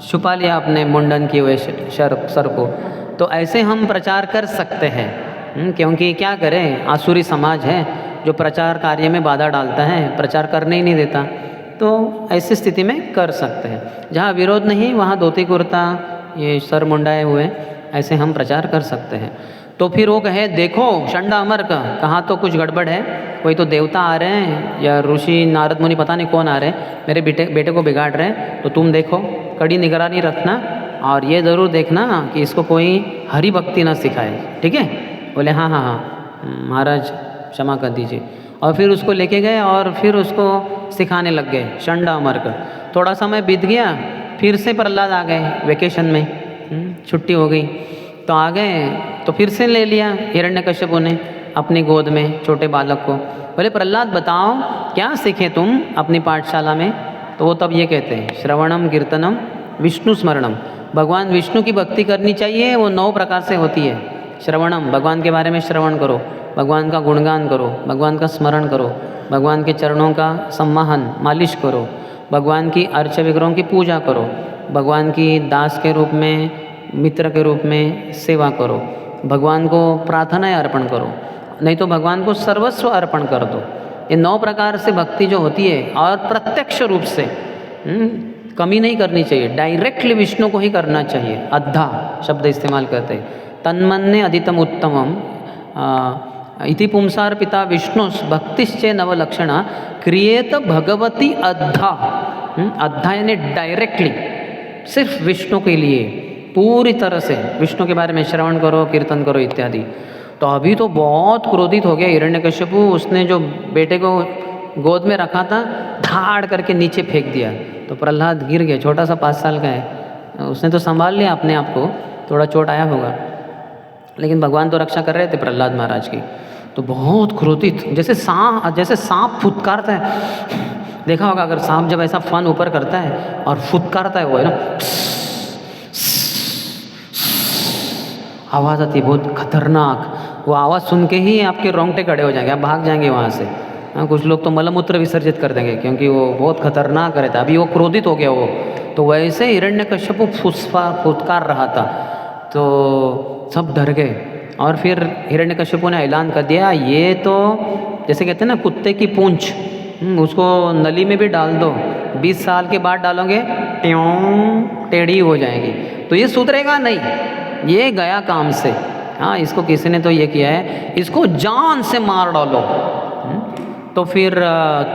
छुपा लिया अपने मुंडन किए हुए सर को। तो ऐसे हम प्रचार कर सकते हैं, क्योंकि क्या करें, आसुरी समाज है जो प्रचार कार्य में बाधा डालता है, प्रचार करने ही नहीं देता। तो ऐसी स्थिति में कर सकते हैं, जहाँ विरोध नहीं वहाँ धोती कुर्ता ये सर मुंडाए हुए ऐसे हम प्रचार कर सकते हैं। तो फिर वो कहे देखो चंडा अमर का, कहाँ तो कुछ गड़बड़ है, कोई तो देवता आ रहे हैं या ऋषि नारद मुनि पता नहीं कौन आ रहे हैं, मेरे बेटे को बिगाड़ रहे हैं। तो तुम देखो, कड़ी निगरानी रखना और ये ज़रूर देखना कि इसको कोई हरि भक्ति ना सिखाए, ठीक है। बोले हाँ हाँ हाँ महाराज क्षमा कर दीजिए। और फिर उसको लेके गए और फिर उसको सिखाने लग गए चंडा अमर का। थोड़ा समय बीत गया, फिर से प्रहलाद आ गए वेकेशन में, छुट्टी हो गई तो आ गए, तो फिर से ले लिया हिरण्यकश्यपु ने अपनी गोद में छोटे बालक को। बोले प्रहलाद बताओ क्या सीखे तुम अपनी पाठशाला में। तो वो तब ये कहते हैं श्रवणम कीर्तनम विष्णु स्मरणम, भगवान विष्णु की भक्ति करनी चाहिए, वो 9 प्रकार से होती है। श्रवणम, भगवान के बारे में श्रवण करो, भगवान का गुणगान करो, भगवान का स्मरण करो, भगवान के चरणों का सम्माहन मालिश करो, भगवान की अर्च विग्रहों की पूजा करो, भगवान की दास के रूप में मित्र के रूप में सेवा करो, भगवान को प्रार्थनाएं अर्पण करो, नहीं तो भगवान को सर्वस्व अर्पण कर दो। ये 9 प्रकार से भक्ति जो होती है, और प्रत्यक्ष रूप से कमी नहीं करनी चाहिए, डायरेक्टली विष्णु को ही करना चाहिए। अद्धा शब्द इस्तेमाल करते हैं, तन्मन्ने अधितम उत्तमम इति पुंसार पिता विष्णु भक्तिश्चे नवलक्षणा क्रिएत भगवती अद्धा। अद्धा यानी डायरेक्टली सिर्फ विष्णु के लिए पूरी तरह से विष्णु के बारे में श्रवण करो, कीर्तन करो इत्यादि। तो अभी तो बहुत क्रोधित हो गया हिरण्यकश्यपु। उसने जो बेटे को गोद में रखा था धाड़ करके नीचे फेंक दिया। तो प्रहलाद गिर गया, छोटा सा 5 साल का है, उसने तो संभाल लिया अपने आप को, थोड़ा चोट आया होगा, लेकिन भगवान तो रक्षा कर रहे थे प्रहलाद महाराज की। तो बहुत क्रोधित, जैसे सांप फुतकारता है, देखा होगा अगर सांप जब ऐसा फन ऊपर करता है और फुतकारता है, वो है ना, आवाज़ आती है बहुत खतरनाक। वो आवाज़ सुन के ही आपके रोंगटे खड़े हो जाएंगे, आप भाग जाएंगे वहाँ से। हाँ, कुछ लोग तो मलमूत्र विसर्जित कर देंगे क्योंकि वो बहुत खतरनाक रहता है। अभी वो क्रोधित हो गया वो, तो वैसे हिरण्यकश्यप फुसकार रहा था, तो सब डर गए। और फिर हिरण्यकश्यप ने ऐलान कर दिया, ये तो जैसे कहते हैं ना कुत्ते की पूंछ, उसको नली में भी डाल दो, 20 साल के बाद डालोगे ट्यों टेढ़ी हो जाएगी, तो ये सुधरेगा नहीं, ये गया काम से। हाँ, इसको किसी ने तो ये किया है, इसको जान से मार डालो। तो फिर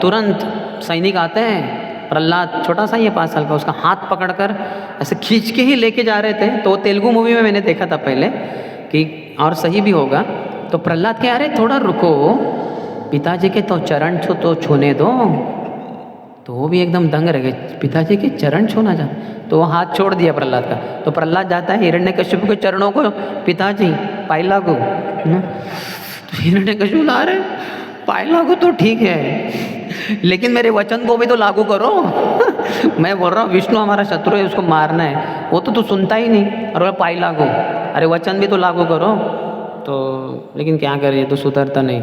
तुरंत सैनिक आते हैं, प्रहलाद छोटा सा ही है 5 साल का, उसका हाथ पकड़कर ऐसे खींच के ही लेके जा रहे थे। तो तेलुगु मूवी में मैंने देखा था पहले कि, और सही भी होगा, तो प्रहलाद कह रहे थोड़ा रुको, पिताजी के तो चरण तो छूने दो। तो वो भी एकदम दंग रह गए, पिताजी के चरण छूना जा, तो वो हाथ छोड़ दिया प्रहलाद का। तो प्रहलाद जाता है हिरण्यकश्यप के चरणों को, पिताजी पाई लागू। तो हिरण्यकश्यप ला रहे, पाई लागू तो ठीक है, लेकिन मेरे वचन को भी तो लागू करो। मैं बोल रहा हूँ विष्णु हमारा शत्रु है, उसको मारना है, वो तो तू सुनता ही नहीं, और पाई लागू, अरे वचन भी तो लागू करो। तो लेकिन क्या करिए, तो सुधरता नहीं,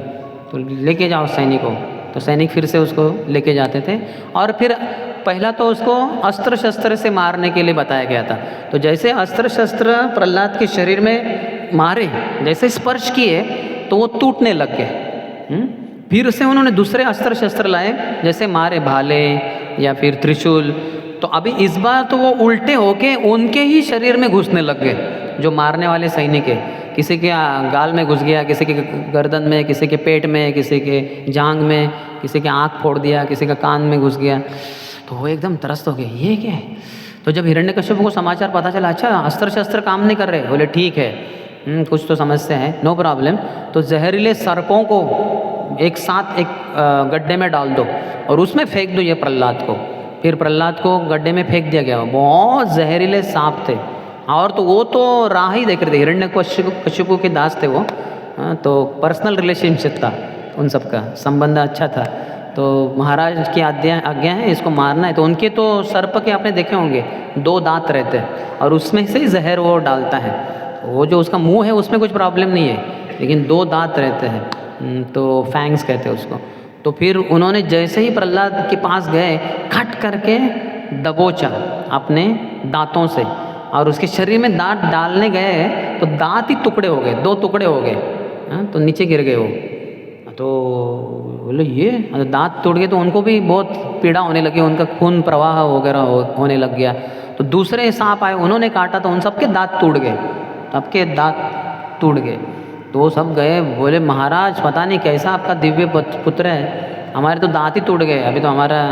तो लेके जाओ सैनिकों। तो सैनिक फिर से उसको लेके जाते थे, और फिर पहला तो उसको अस्त्र शस्त्र से मारने के लिए बताया गया था। तो जैसे अस्त्र शस्त्र प्रहलाद के शरीर में मारे, जैसे स्पर्श किए तो वो टूटने लग गए। फिर से उन्होंने दूसरे अस्त्र शस्त्र लाए, जैसे मारे भाले या फिर त्रिशूल। तो अभी इस बार तो वो उल्टे होके उनके ही शरीर में घुसने लग गए, जो मारने वाले सैनिक है। किसी के गाल में घुस गया, किसी के गर्दन में, किसी के पेट में, किसी के जांघ में, किसी के आँख फोड़ दिया, किसी का कान में घुस गया। तो वो एकदम त्रस्त हो गए, ये क्या है। तो जब हिरण्यकश्यप को समाचार पता चला, अच्छा अस्त्र शस्त्र काम नहीं कर रहे, बोले ठीक है, कुछ तो समस्या है, नो प्रॉब्लम। तो जहरीले सर्पों को एक साथ एक गड्ढे में डाल दो और उसमें फेंक दो ये प्रहलाद को। फिर प्रहलाद को गड्ढे में फेंक दिया गया। बहुत जहरीले सांप थे, और तो वो तो राह ही देख रहे थे, हिरण्यकश्यप के दास थे वो। तो पर्सनल रिलेशनशिप था उन सबका, संबंध अच्छा था। तो महाराज की आज्ञा है, इसको मारना है। तो उनके तो सर्प के आपने देखे होंगे 2 दांत रहते हैं, और उसमें से जहर वो डालता है। वो जो उसका मुंह है उसमें कुछ प्रॉब्लम नहीं है, लेकिन 2 दांत रहते हैं, तो फैंग्स कहते हैं उसको। तो फिर उन्होंने जैसे ही प्रहलाद के पास गए, खट करके दबोचा अपने दांतों से, और उसके शरीर में दांत डालने गए तो दांत ही टुकड़े हो गए, 2 टुकड़े हो गए। तो नीचे गिर गए वो। तो बोले ये दांत टूट गए, तो उनको भी बहुत पीड़ा होने लगी, उनका खून प्रवाह वगैरह होने लग गया। तो दूसरे सांप आए, उन्होंने काटा तो उन सबके दांत टूट गए, सबके दांत टूट गए। तो वो सब गए, बोले महाराज पता नहीं कैसा आपका दिव्य पुत्र है, हमारे तो दांत ही टूट गए, अभी तो हमारा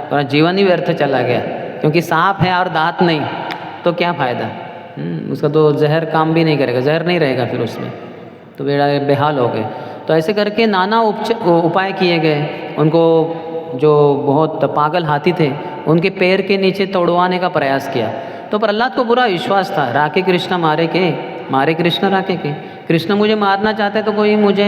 पूरा जीवन ही व्यर्थ चला गया, क्योंकि सांप है और दांत नहीं, तो क्या फ़ायदा। उसका तो जहर काम भी नहीं करेगा, जहर नहीं रहेगा फिर उसमें, तो बेहाल हो गए। तो ऐसे करके नाना उपाय किए गए। उनको जो बहुत पागल हाथी थे, उनके पैर के नीचे तोड़वाने का प्रयास किया। तो प्रहलाद को पूरा विश्वास था, राके कृष्ण मारे के, मारे कृष्ण राके के। कृष्ण मुझे मारना चाहते तो कोई मुझे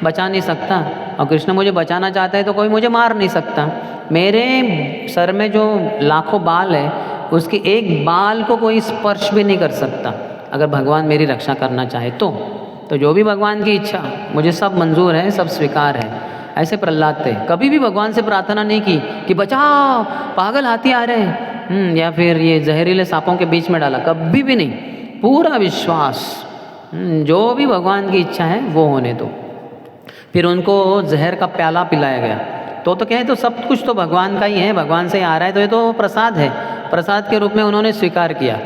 बचा नहीं सकता, और कृष्ण मुझे बचाना चाहते हैं तो कोई मुझे मार नहीं सकता। मेरे सर में जो लाखों बाल है, उसके एक बाल को कोई स्पर्श भी नहीं कर सकता, अगर भगवान मेरी रक्षा करना चाहे तो जो भी भगवान की इच्छा, मुझे सब मंजूर है, सब स्वीकार है। ऐसे प्रहलाद थे, कभी भी भगवान से प्रार्थना नहीं की कि बचाओ पागल हाथी आ रहे हैं, या फिर ये जहरीले सांपों के बीच में डाला, कभी भी नहीं। पूरा विश्वास, जो भी भगवान की इच्छा है वो होने दो। फिर उनको जहर का प्याला पिलाया गया। तो कहे तो सब कुछ तो भगवान का ही है, भगवान से आ रहा है, तो ये तो प्रसाद है। प्रसाद के रूप में उन्होंने स्वीकार किया।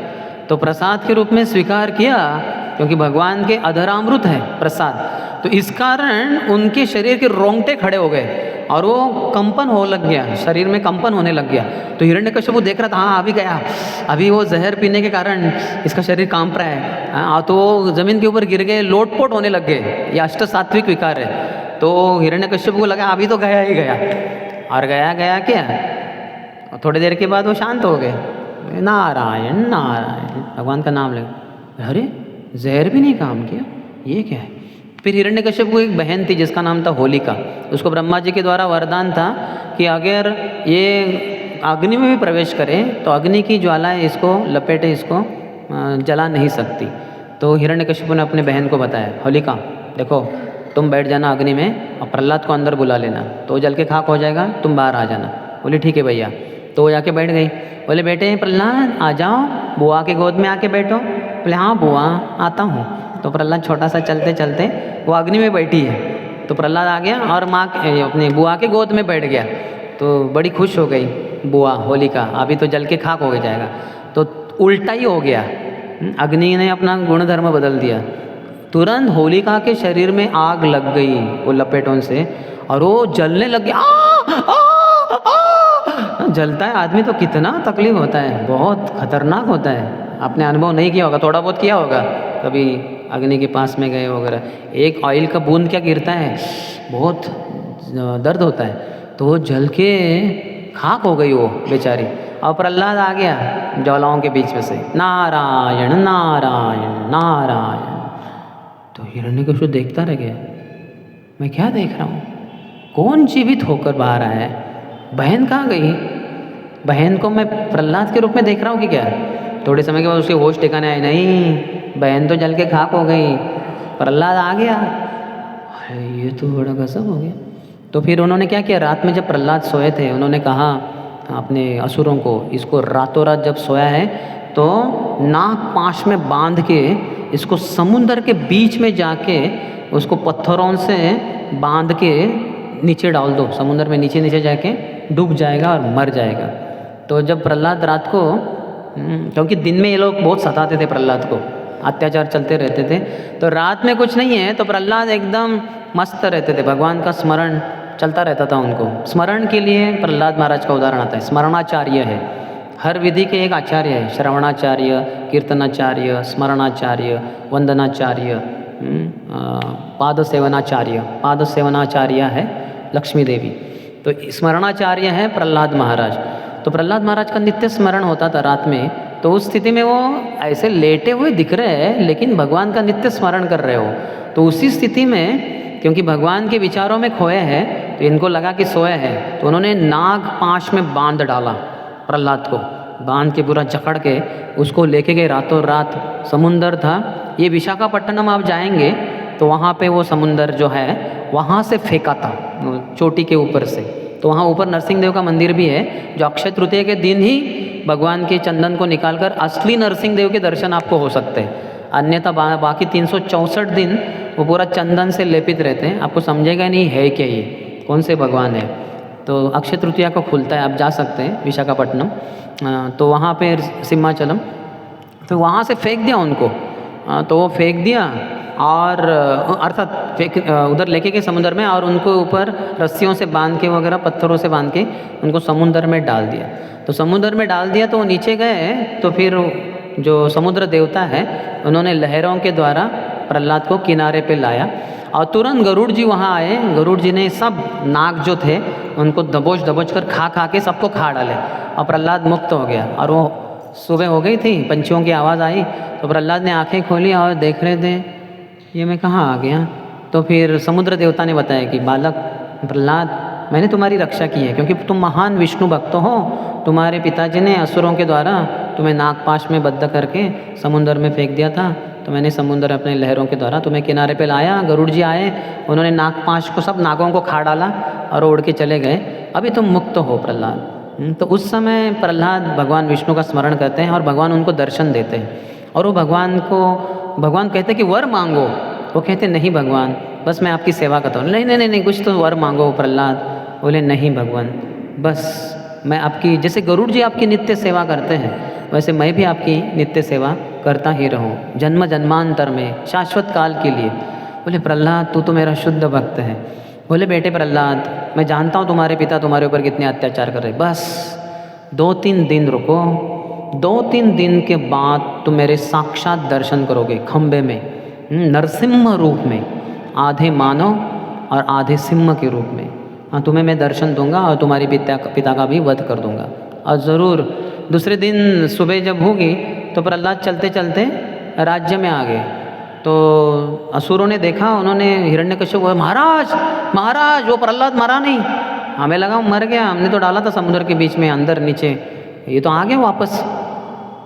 तो प्रसाद के रूप में स्वीकार किया, क्योंकि भगवान के अधरामृत है प्रसाद, तो इस कारण उनके शरीर के रोंगटे खड़े हो गए और वो कंपन हो लग गया, शरीर में कंपन होने लग गया। तो हिरण्यकश्यप देख रहा था, हाँ अभी गया, अभी वो जहर पीने के कारण इसका शरीर कांप रहा है। हाँ, तो वो ज़मीन के ऊपर गिर गए, लोटपोट होने लग गए। ये अष्ट सात्विक विकार है। तो हिरण्यकश्यप को लगा अभी तो गया ही गया, और गया क्या, थोड़ी देर के बाद वो शांत हो गए। नारायण नारायण भगवान का नाम ले, अरे जहर भी नहीं काम किया, ये क्या है। फिर हिरण्यकश्यप को एक बहन थी जिसका नाम था होलिका। उसको ब्रह्मा जी के द्वारा वरदान था कि अगर ये अग्नि में भी प्रवेश करें तो अग्नि की ज्वालाएं इसको लपेटे, इसको जला नहीं सकती। तो हिरण्यकश्यप ने अपने बहन को बताया, होलिका देखो तुम बैठ जाना अग्नि में और प्रहलाद को अंदर बुला लेना, तो वो जल के खाक हो जाएगा, तुम बाहर आ जाना। बोले ठीक है भैया। तो वो जाके बैठ गई। बोले बेटे प्रहलाद आ जाओ, बुआ के गोद में आके बैठो। बोले हाँ बुआ आता हूँ। तो प्रहलाद छोटा सा चलते चलते वो अग्नि में बैठी है, तो प्रहलाद आ गया और माँ अपनी बुआ के गोद में बैठ गया। तो बड़ी खुश हो गई बुआ होलिका, अभी तो जल के खाक हो जाएगा। तो उल्टा ही हो गया, अग्नि ने अपना गुणधर्म बदल दिया। तुरंत होलिका के शरीर में आग लग गई वो लपेटों से, और वो जलने लग गया। जलता है आदमी तो कितना तकलीफ होता है, बहुत खतरनाक होता है। आपने अनुभव नहीं किया होगा, थोड़ा बहुत किया होगा, कभी अग्नि के पास में गए वगैरह। एक ऑयल का बूंद क्या गिरता है, बहुत दर्द होता है। तो वो जल के खाक हो गई वो बेचारी, और प्रहलाद आ गया ज्वालाओं के बीच में से, नारायण नारायण नारायण। तो हिरण्यकश्यप देखता रह गया, मैं क्या देख रहा हूँ, कौन जीवित होकर बाहर आया है, बहन कहाँ गई, बहन को मैं प्रहलाद के रूप में देख रहा हूँ कि क्या। थोड़े समय के बाद उसके होश ठिकाने आए, नहीं बहन तो जल के खाक हो गई, प्रहलाद आ गया। अरे ये तो बड़ा गजब हो गया। तो फिर उन्होंने क्या किया, रात में जब प्रहलाद सोए थे, उन्होंने कहा अपने असुरों को, इसको रातों रात जब सोया है तो नाक पाश में बांध के इसको समुद्र के बीच में जाके उसको पत्थरों से बांध के नीचे डाल दो, समुद्र में नीचे नीचे जाके डूब जाएगा और मर जाएगा। तो जब प्रहलाद रात को, क्योंकि दिन में ये लोग बहुत सताते थे प्रहलाद को, अत्याचार चलते रहते थे, तो रात में कुछ नहीं है तो प्रहलाद एकदम मस्त रहते थे, भगवान का स्मरण चलता रहता था उनको। स्मरण के लिए प्रहलाद महाराज का उदाहरण आता है, स्मरणाचार्य है, हर विधि के एक आचार्य है, श्रवणाचार्य, कीर्तनाचार्य, स्मरणाचार्य, वंदनाचार्य, पाद सेवनाचार्य है लक्ष्मी देवी। तो स्मरणाचार्य है प्रहलाद महाराज। तो प्रहलाद महाराज का नित्य स्मरण होता था रात में, तो उस स्थिति में वो ऐसे लेटे हुए दिख रहे हैं लेकिन भगवान का नित्य स्मरण कर रहे हो। तो उसी स्थिति में क्योंकि भगवान के विचारों में खोए हैं तो इनको लगा कि सोए हैं, तो उन्होंने नाग पाश में बांध डाला, प्रहलाद को बांध के पूरा जकड़ के उसको लेके गए रातों रात। समुंदर था ये, विशाखापट्टनम आप जाएंगे तो वहाँ पे वो समुंदर जो है वहाँ से फेंका था चोटी के ऊपर से। तो वहाँ ऊपर नरसिंह देव का मंदिर भी है, जो अक्षय तृतीया के दिन ही भगवान के चंदन को निकालकर असली नरसिंह देव के दर्शन आपको हो सकते हैं, अन्यथा बाकी 364 दिन वो पूरा चंदन से लेपित रहते हैं, आपको समझेगा नहीं है क्या ये कौन से भगवान है। तो अक्षय तृतीया को खुलता है, आप जा सकते हैं विशाखापट्टनम, तो वहाँ पे सिम्हाचलम। तो वहाँ से फेंक दिया उनको, तो वो फेंक दिया और अर्थात फेंक उधर लेके गए समुद्र में, और उनको ऊपर रस्सियों से बांध के वगैरह पत्थरों से बांध के उनको समुद्र में डाल दिया। तो समुद्र में डाल दिया तो वो नीचे गए, तो फिर जो समुद्र देवता है उन्होंने लहरों के द्वारा प्रहलाद को किनारे पे लाया, और तुरंत गरुड़ जी वहाँ आए। गरुड़ जी ने सब नाग जो थे उनको दबोच कर खा के सबको खा डाले, और प्रहलाद मुक्त हो गया। और वो सुबह हो गई थी, पंछियों की आवाज़ आई, तो प्रहलाद ने आंखें खोली और देख रहे थे ये मैं कहाँ आ गया। तो फिर समुद्र देवता ने बताया कि बालक प्रहलाद, मैंने तुम्हारी रक्षा की है क्योंकि तुम महान विष्णु भक्त हो। तुम्हारे पिताजी ने असुरों के द्वारा तुम्हें नागपाश में बद्ध करके समुद्र में फेंक दिया था, तो मैंने समुद्र अपने लहरों के द्वारा तुम्हें किनारे पे लाया। गरुड़ जी आए, उन्होंने नागपाश को, सब नागों को खा डाला और उड़ के चले गए। अभी तुम मुक्त हो प्रहलाद। तो उस समय प्रहलाद भगवान विष्णु का स्मरण करते हैं और भगवान उनको दर्शन देते हैं, और वो भगवान कहते हैं कि वर मांगो। वो कहते नहीं भगवान, बस मैं आपकी सेवा करता हूँ। नहीं कुछ तो वर मांगो। प्रहलाद बोले नहीं भगवान, बस मैं आपकी, जैसे गरुड़ जी आपकी नित्य सेवा करते हैं वैसे मैं भी आपकी नित्य सेवा करता ही रहूं जन्म जन्मांतर में, शाश्वत काल के लिए। बोले प्रहलाद तू तो मेरा शुद्ध भक्त है। बोले बेटे प्रहलाद मैं जानता हूँ तुम्हारे पिता तुम्हारे ऊपर कितने अत्याचार कर रहे, बस 2-3 दिन रुको, 2-3 दिन के बाद तुम मेरे साक्षात दर्शन करोगे खंबे में, नरसिम्हा रूप में, आधे मानव और आधे सिंह के रूप में। हाँ तुम्हें मैं दर्शन दूंगा और तुम्हारे पिता का भी वध कर दूंगा। और ज़रूर दूसरे दिन सुबह जब होगी तो प्रहलाद चलते चलते राज्य में आ गए। तो असुरों ने देखा, उन्होंने हिरण्यकश्यप को, महाराज महाराज वो प्रहलाद मरा नहीं। हमें लगा मर गया, हमने तो डाला था समुद्र के बीच में अंदर नीचे, ये तो आ गया वापस।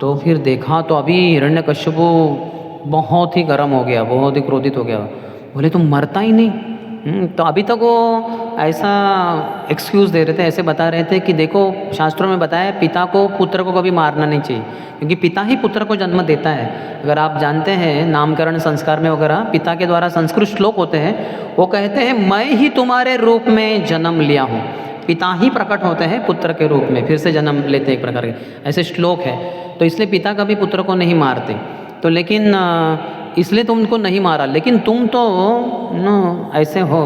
तो फिर देखा तो अभी हिरण्यकश्यप बहुत ही गर्म हो गया, बहुत ही क्रोधित हो गया। बोले तुम मरता ही नहीं। तो अभी तक वो ऐसा एक्सक्यूज़ दे रहे थे, ऐसे बता रहे थे कि देखो शास्त्रों में बताया है पिता को पुत्र को कभी मारना नहीं चाहिए, क्योंकि पिता ही पुत्र को जन्म देता है। अगर आप जानते हैं नामकरण संस्कार में वगैरह पिता के द्वारा संस्कृत श्लोक होते हैं, वो कहते हैं मैं ही तुम्हारे रूप में जन्म लिया हूँ। पिता ही प्रकट होते हैं पुत्र के रूप में, फिर से जन्म लेते हैं एक प्रकार के, ऐसे श्लोक है। तो इसलिए पिता कभी पुत्र को नहीं मारते। तो लेकिन इसलिए तुम उनको नहीं मारा, लेकिन तुम तो न ऐसे हो,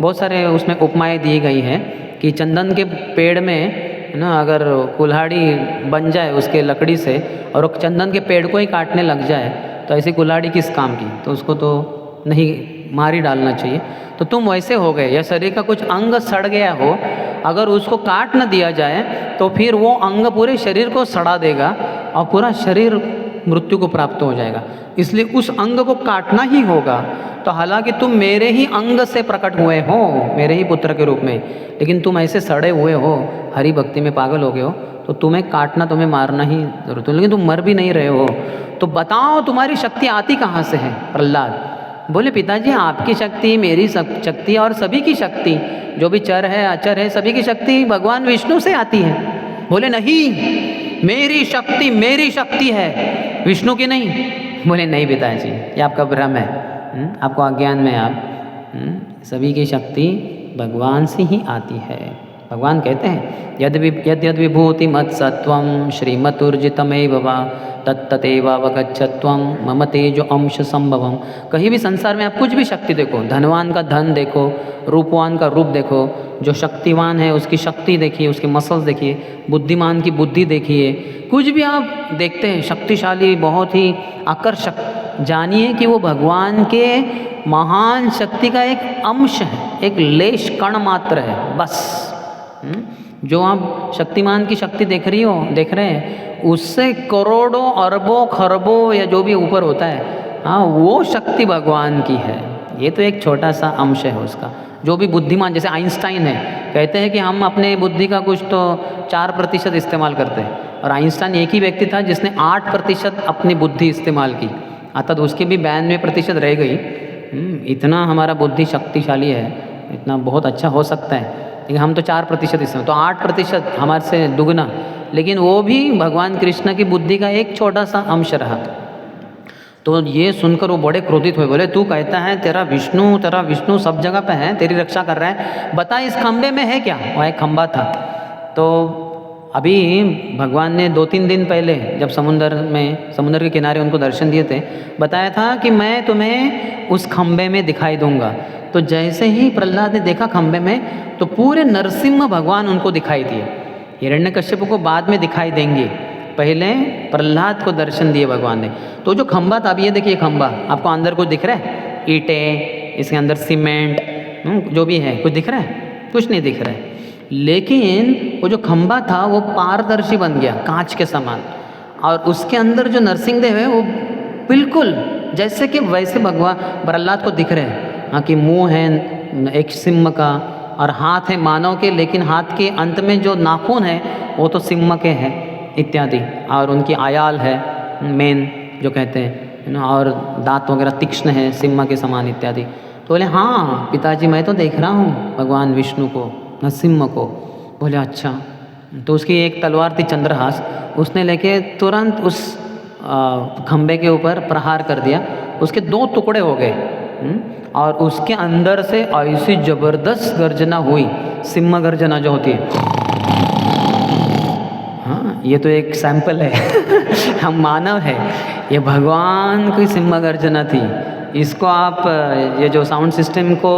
बहुत सारे उसमें उपमाएँ दी गई हैं कि चंदन के पेड़ में ना अगर कुल्हाड़ी बन जाए उसके लकड़ी से और वो चंदन के पेड़ को ही काटने लग जाए तो ऐसी कुल्हाड़ी किस काम की, तो उसको तो नहीं मार ही डालना चाहिए। तो तुम वैसे हो गए, या शरीर का कुछ अंग सड़ गया हो, अगर उसको काट न दिया जाए तो फिर वो अंग पूरे शरीर को सड़ा देगा और पूरा शरीर मृत्यु को प्राप्त हो जाएगा। इसलिए उस अंग को काटना ही होगा। तो हालांकि तुम मेरे ही अंग से प्रकट हुए हो, मेरे ही पुत्र के रूप में, लेकिन तुम ऐसे सड़े हुए हो, हरि भक्ति में पागल हो गए हो, तो तुम्हें काटना, तुम्हें मारना ही जरूरत है। लेकिन तुम मर भी नहीं रहे हो, तो बताओ तुम्हारी शक्ति आती कहाँ से है? प्रहलाद बोले पिताजी आपकी शक्ति, मेरी शक्ति और सभी की शक्ति, जो भी चर है अचर है सभी की शक्ति भगवान विष्णु से आती है। बोले नहीं, मेरी शक्ति है, विष्णु की नहीं। बोले नहीं पिताजी ये आपका भ्रम है, आपको अज्ञान में आप सभी की शक्ति भगवान से ही आती है। भगवान कहते हैं यद विभूति मत सत्वम श्रीमतुर्जितमेव वा तत्ततेवावगच्छत्वं मम तेजो अंश संभवम। कहीं भी संसार में आप कुछ भी शक्ति देखो, धनवान का धन देखो, रूपवान का रूप देखो, जो शक्तिवान है उसकी शक्ति देखिए, उसके मसल्स देखिए, बुद्धिमान की बुद्धि देखिए, कुछ भी आप देखते हैं शक्तिशाली, बहुत ही आकर्षक, जानिए कि वो भगवान के महान शक्ति का एक अंश है, एक लेश कण मात्र है बस। जो आप शक्तिमान की शक्ति देख रहे हैं उससे करोड़ों अरबों खरबों या जो भी ऊपर होता है, हाँ वो शक्ति भगवान की है। ये तो एक छोटा सा अंश है उसका। जो भी बुद्धिमान, जैसे आइंस्टाइन है, कहते हैं कि हम अपने बुद्धि का कुछ तो 4% इस्तेमाल करते हैं, और आइंस्टाइन एक ही व्यक्ति था जिसने 8% अपनी बुद्धि इस्तेमाल की, अर्थात उसकी भी 92% रह गई। इतना हमारा बुद्धि शक्तिशाली है, इतना बहुत अच्छा हो सकता है, लेकिन हम तो 4% इस्तेमाल, तो 8% हमारे से दुगना, लेकिन वो भी भगवान कृष्ण की बुद्धि का एक छोटा सा अंश रहा। तो ये सुनकर वो बड़े क्रोधित हुए, बोले तू कहता है तेरा विष्णु सब जगह पे है, तेरी रक्षा कर रहा है, बता इस खंबे में है क्या? वहाँ एक खंबा था। तो अभी भगवान ने 2-3 दिन पहले जब समुद्र के किनारे उनको दर्शन दिए थे, बताया था कि मैं तुम्हें उस खंबे में दिखाई दूंगा। तो जैसे ही प्रहलाद ने देखा खंबे में, तो पूरे नरसिम्हा भगवान उनको दिखाई दिए। हिरण्यकश्यप को बाद में दिखाई देंगे, पहले प्रहलाद को दर्शन दिए भगवान ने। तो जो खंबा था, अब ये देखिए खंबा, आपको अंदर कुछ दिख रहा है? ईंटें, इसके अंदर सीमेंट जो भी है, कुछ दिख रहा है? कुछ नहीं दिख रहा है। लेकिन वो जो खंबा था वो पारदर्शी बन गया, कांच के समान, और उसके अंदर जो नरसिंहदेव है वो बिल्कुल जैसे कि वैसे भगवान प्रहलाद को दिख रहे हैं। हाँ कि मुँह है एक सिंह का और हाथ है मानव के, लेकिन हाथ के अंत में जो नाखून है वो तो सिंह के हैं इत्यादि, और उनकी आयाल है मेन जो कहते हैं, और दांत वगैरह तीक्ष्ण है सिंह के समान इत्यादि। तो बोले हाँ पिताजी मैं तो देख रहा हूँ भगवान विष्णु को, नरसिम्हा को। बोले अच्छा। तो उसकी एक तलवार थी चंद्रहास, उसने लेके तुरंत उस खंबे के ऊपर प्रहार कर दिया, उसके 2 टुकड़े हो गए, और उसके अंदर से ऐसी जबरदस्त गर्जना हुई, सिंह गर्जना जो होती है, हाँ ये तो एक सैंपल है हम मानव है, ये भगवान की सिंह गर्जना थी। इसको आप ये जो साउंड सिस्टम को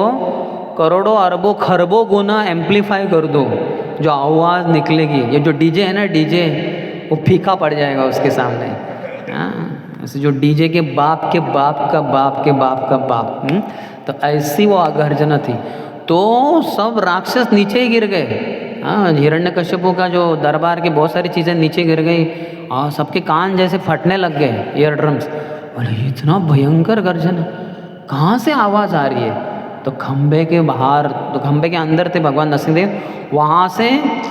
करोड़ों अरबों खरबों गुना एम्पलीफाई कर दो, जो आवाज़ निकलेगी, ये जो डीजे है ना, डीजे वो फीका पड़ जाएगा उसके सामने। हाँ, ऐसे जो डीजे के बाप के बाप का बाप के बाप का बाप, तो ऐसी वो गर्जना थी। तो सब राक्षस नीचे ही गिर गए। हाँ, हिरण्यकश्यपु का जो दरबार की बहुत सारी चीज़ें नीचे गिर गई और सबके कान जैसे फटने लग गए, ईयर ड्रम्स। अरे इतना भयंकर गर्जना, कहाँ से आवाज़ आ रही है? तो खंबे के बाहर, तो खंबे के अंदर थे भगवान नरसिंहदेव, वहाँ से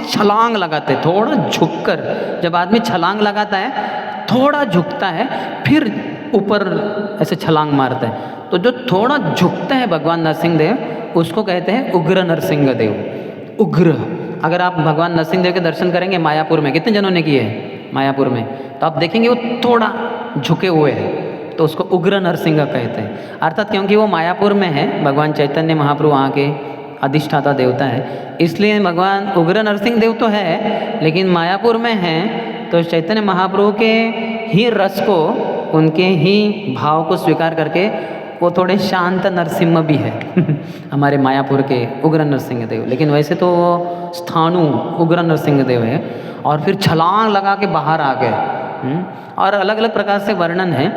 छलांग लगाते, थोड़ा झुककर। जब आदमी छलांग लगाता है थोड़ा झुकता है, फिर ऊपर ऐसे छलांग मारता है। तो जो थोड़ा झुकता है भगवान नरसिंहदेव, उसको कहते हैं उग्र नरसिंहदेव। उग्र। अगर आप भगवान नरसिंहदेव के दर्शन करेंगे मायापुर में, कितने जनों ने किए हैं मायापुर में, तो आप देखेंगे वो थोड़ा झुके हुए हैं, तो उसको उग्र नरसिंह कहते हैं। अर्थात क्योंकि वो मायापुर में है, भगवान चैतन्य महाप्रभु वहाँ के अधिष्ठाता देवता है, इसलिए भगवान उग्र नरसिंह देव तो है, लेकिन मायापुर में है। तो चैतन्य महाप्रभु के ही रस को, उनके ही भाव को स्वीकार करके वो थोड़े शांत नरसिम्हा भी है हमारे मायापुर के उग्र नरसिंह देव। लेकिन वैसे तो वो स्थाणु उग्र नरसिंह देव है। और फिर छलांग लगा के बाहर आ गए। और अलग अलग प्रकार से वर्णन है।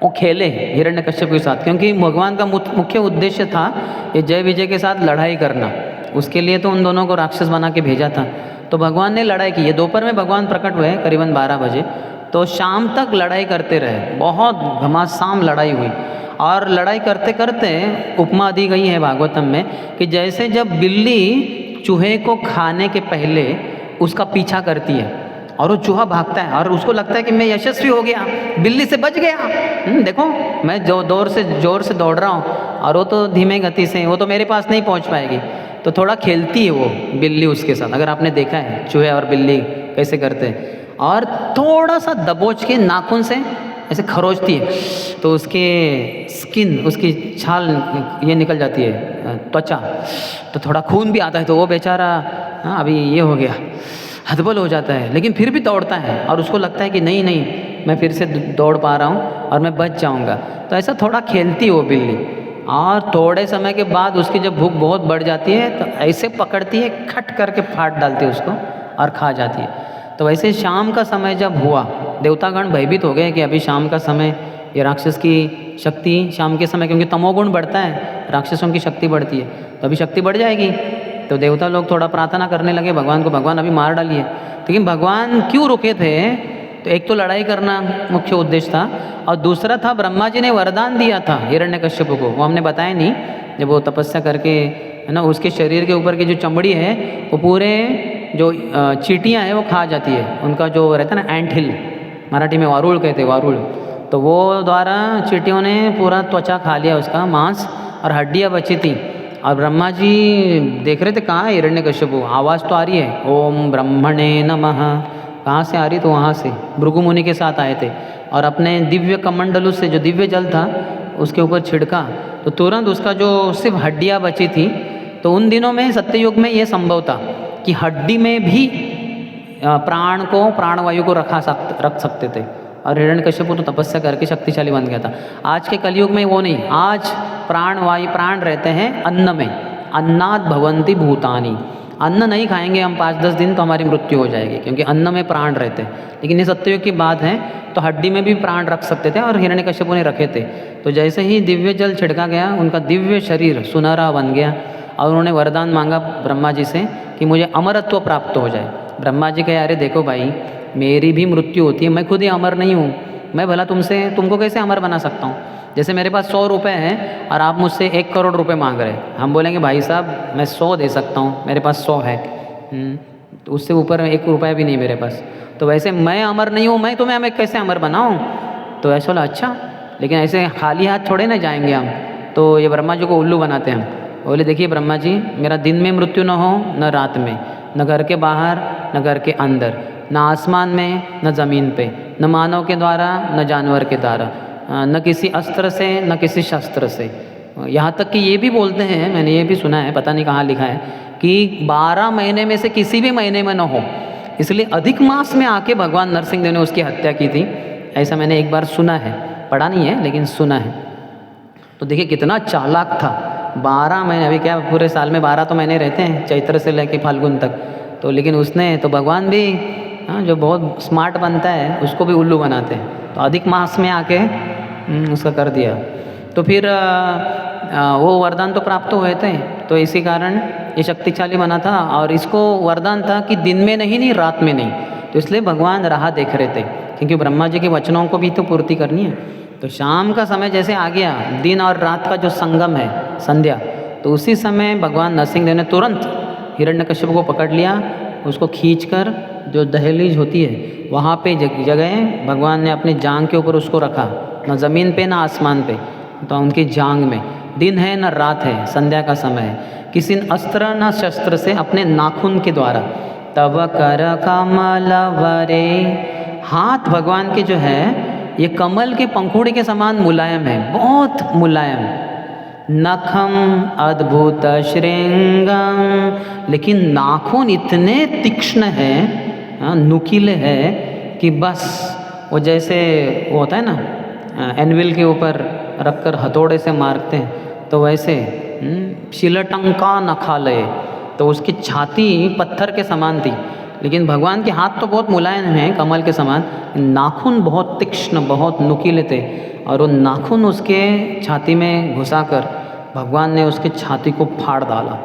वो खेले हिरण्यकश्यप के साथ, क्योंकि भगवान का मुख्य उद्देश्य था ये जय विजय के साथ लड़ाई करना। उसके लिए तो उन दोनों को राक्षस बना के भेजा था। तो भगवान ने लड़ाई की। ये दोपहर में भगवान प्रकट हुए करीबन 12 बजे, तो शाम तक लड़ाई करते रहे। बहुत घमासान लड़ाई हुई। और लड़ाई करते करते उपमा दी गई है भागवतम में कि जैसे जब बिल्ली चूहे को खाने के पहले उसका पीछा करती है और वो चूहा भागता है और उसको लगता है कि मैं यशस्वी हो गया, बिल्ली से बच गया, देखो मैं जोर से दौड़ रहा हूँ और वो तो धीमे गति से, वो तो मेरे पास नहीं पहुँच पाएगी। तो थोड़ा खेलती है वो बिल्ली उसके साथ। अगर आपने देखा है चूहे और बिल्ली कैसे करते हैं, और थोड़ा सा दबोच के नाखून से ऐसे खरोचती है, तो उसके स्किन, उसकी छाल ये निकल जाती है, त्वचा, तो थोड़ा खून भी आता है। तो वो बेचारा अभी ये हो गया, हतबल हो जाता है, लेकिन फिर भी दौड़ता है और उसको लगता है कि नहीं नहीं मैं फिर से दौड़ पा रहा हूँ और मैं बच जाऊँगा। तो ऐसा थोड़ा खेलती है वो बिल्ली। और थोड़े समय के बाद उसकी जब भूख बहुत बढ़ जाती है तो ऐसे पकड़ती है, खट करके फाड़ डालती है उसको और खा जाती है। तो वैसे शाम का समय जब हुआ, देवतागण भयभीत हो गए कि अभी शाम का समय, ये राक्षस की शक्ति शाम के समय, क्योंकि तमोगुण बढ़ता है, राक्षसों की शक्ति बढ़ती है, तो अभी शक्ति बढ़ जाएगी। तो देवता लोग थोड़ा प्रार्थना करने लगे भगवान को, भगवान अभी मार डालिए। लेकिन भगवान क्यों रुके थे? तो एक तो लड़ाई करना मुख्य उद्देश्य था, और दूसरा था ब्रह्मा जी ने वरदान दिया था हिरण्यकश्यप को, वो हमने बताया नहीं। जब वो तपस्या करके, है ना, उसके शरीर के ऊपर की जो चमड़ी है वो पूरे जो चींटियाँ हैं वो खा जाती है। उनका जो रहता है ना एंट हिल, मराठी में वारुल कहते हैं, वारुल, तो वो द्वारा चींटियों ने पूरा त्वचा खा लिया, उसका मांस, और हड्डियाँ बची थी। और ब्रह्मा जी देख रहे थे कहाँ है हिरण्यकश्यप, आवाज़ तो आ रही है, ओम ब्रह्मणे नमः, कहाँ से आ रही? तो वहाँ से भृगु मुनि के साथ आए थे और अपने दिव्य कमंडलू से जो दिव्य जल था उसके ऊपर छिड़का, तो तुरंत उसका जो सिर्फ हड्डियाँ बची थी। तो उन दिनों में सत्ययुग में ये संभव था कि हड्डी में भी प्राण को, प्राणवायु को रख सकते थे। और हिरण्यकश्यप तो तपस्या करके शक्तिशाली बन गया था। आज के कलयुग में वो नहीं, आज प्राण रहते हैं अन्न में, अन्नात् भवन्ति भूतानि। अन्न नहीं खाएंगे हम 5-10 दिन तो हमारी मृत्यु हो जाएगी, क्योंकि अन्न में प्राण रहते हैं। लेकिन ये सत्ययुग की बात है, तो हड्डी में भी प्राण रख सकते थे और हिरण्यकश्यप ने रखे थे। तो जैसे ही दिव्य जल छिड़का गया, उनका दिव्य शरीर सुनहरा बन गया और उन्होंने वरदान मांगा ब्रह्मा जी से कि मुझे अमरत्व प्राप्त हो जाए। ब्रह्मा जी कहे, अरे देखो भाई, मेरी भी मृत्यु होती है, मैं खुद ही अमर नहीं हूँ, मैं भला तुमको कैसे अमर बना सकता हूँ? जैसे मेरे पास 100 रुपये हैं और आप मुझसे 1 करोड़ रुपए मांग रहे हैं, हम बोलेंगे भाई साहब मैं 100 दे सकता हूँ, मेरे पास 100 है, तो उससे ऊपर 1 रुपया भी नहीं मेरे पास। तो वैसे मैं अमर नहीं हूँ, मैं तुम्हें कैसे अमर बनाऊँ? तो ऐसा बोला, अच्छा, लेकिन ऐसे खाली हाथ थोड़े ना जाएंगे हम। तो ये ब्रह्मा जी को उल्लू बनाते हैं। बोले, देखिए ब्रह्मा जी, मेरा दिन में मृत्यु न हो, न रात में, न घर के बाहर, न घर के अंदर, न आसमान में, न ज़मीन पे, न मानव के द्वारा, न जानवर के द्वारा, न किसी अस्त्र से, न किसी शस्त्र से। यहाँ तक कि ये भी बोलते हैं, मैंने ये भी सुना है, पता नहीं कहाँ लिखा है, कि 12 महीने में से किसी भी महीने में न हो, इसलिए अधिक मास में आके भगवान नरसिंह देव ने उसकी हत्या की थी, ऐसा मैंने एक बार सुना है, पढ़ा नहीं है लेकिन सुना है। तो देखिए कितना चालाक था। 12 महीने, अभी क्या पूरे साल में 12 तो महीने रहते हैं, चैत्र से लेके फाल्गुन तक, तो लेकिन उसने तो भगवान भी जो बहुत स्मार्ट बनता है उसको भी उल्लू बनाते हैं, तो अधिक मास में आके उसका कर दिया। तो फिर वो वरदान तो प्राप्त हुए थे, तो इसी कारण ये शक्तिशाली बना था। और इसको वरदान था कि दिन में नहीं रात में नहीं, तो इसलिए भगवान राह देख रहे थे, क्योंकि ब्रह्मा जी के वचनों को भी तो पूर्ति करनी है। तो शाम का समय जैसे आ गया, दिन और रात का जो संगम है संध्या, तो उसी समय भगवान नरसिंह देव ने तुरंत हिरण्यकश्यप को पकड़ लिया, उसको खींचकर जो दहलीज होती है वहाँ पे जगह भगवान ने अपनी जांग के ऊपर उसको रखा, ना ज़मीन पे ना आसमान पे, तो उनकी जांग में। दिन है ना रात है, संध्या का समय है, किसी अस्त्र न शस्त्र से अपने नाखून के द्वारा। तब कर कमल वरे, हाथ भगवान के जो है ये कमल के पंखुड़ी के समान मुलायम है, बहुत मुलायम। नखम अद्भुत श्रृंगम, लेकिन नाखून इतने तीक्ष्ण है, नुकीले है कि बस वो जैसे वो होता है ना एनविल के ऊपर रखकर हथौड़े से मारते हैं, तो वैसे शिलटंका नखालय, तो उसकी छाती पत्थर के समान थी। लेकिन भगवान के हाथ तो बहुत मुलायम हैं कमल के समान, नाखून बहुत तीक्ष्ण बहुत नुकीले थे, और वो नाखून उसके छाती में घुसाकर भगवान ने उसकी छाती को फाड़ डाला।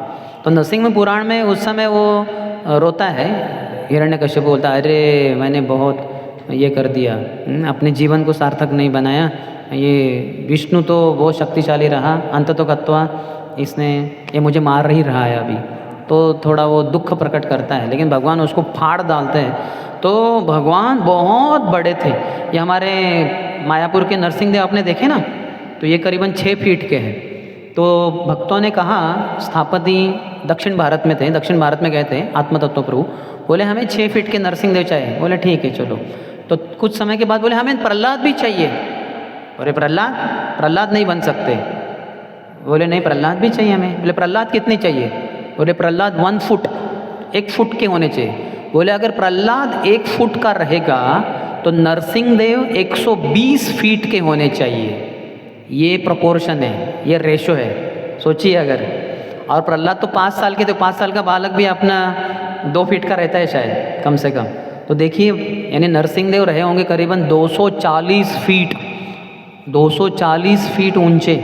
तो नरसिंह पुराण में उस समय वो रोता है, हिरण्यकश्यप बोलता है अरे मैंने बहुत ये कर दिया, अपने जीवन को सार्थक नहीं बनाया, ये विष्णु तो बहुत शक्तिशाली रहा, अंत तो कत्वा इसने ये मुझे मार ही रहा है अभी, तो थोड़ा वो दुख प्रकट करता है, लेकिन भगवान उसको फाड़ डालते हैं। तो भगवान बहुत बड़े थे। ये हमारे मायापुर के नरसिंह देव आपने देखे ना, तो ये करीबन 6 फीट के हैं। तो भक्तों ने कहा, स्थापति दक्षिण भारत में थे, दक्षिण भारत में गए थे आत्मतत्व प्रभु, बोले हमें 6 फीट के नरसिंह देव चाहिए। बोले ठीक है चलो। तो कुछ समय के बाद बोले हमें प्रहलाद भी चाहिए। बोले प्रहलाद नहीं बन सकते। बोले नहीं प्रहलाद भी चाहिए हमें। बोले प्रहलाद कितनी चाहिए? बोले प्रहलाद 1 फुट, 1 फुट के होने चाहिए। बोले अगर प्रहलाद 1 फुट का रहेगा तो नरसिंह देव 120 फीट के होने चाहिए। ये प्रोपोर्शन है, ये रेशो है, सोचिए अगर। और प्रहलाद तो 5 साल के, तो 5 साल का बालक भी अपना 2 फीट का रहता है शायद कम से कम। तो देखिए यानी नरसिंह देव रहे होंगे करीबन 240 फीट, 240 फीट ऊंचे।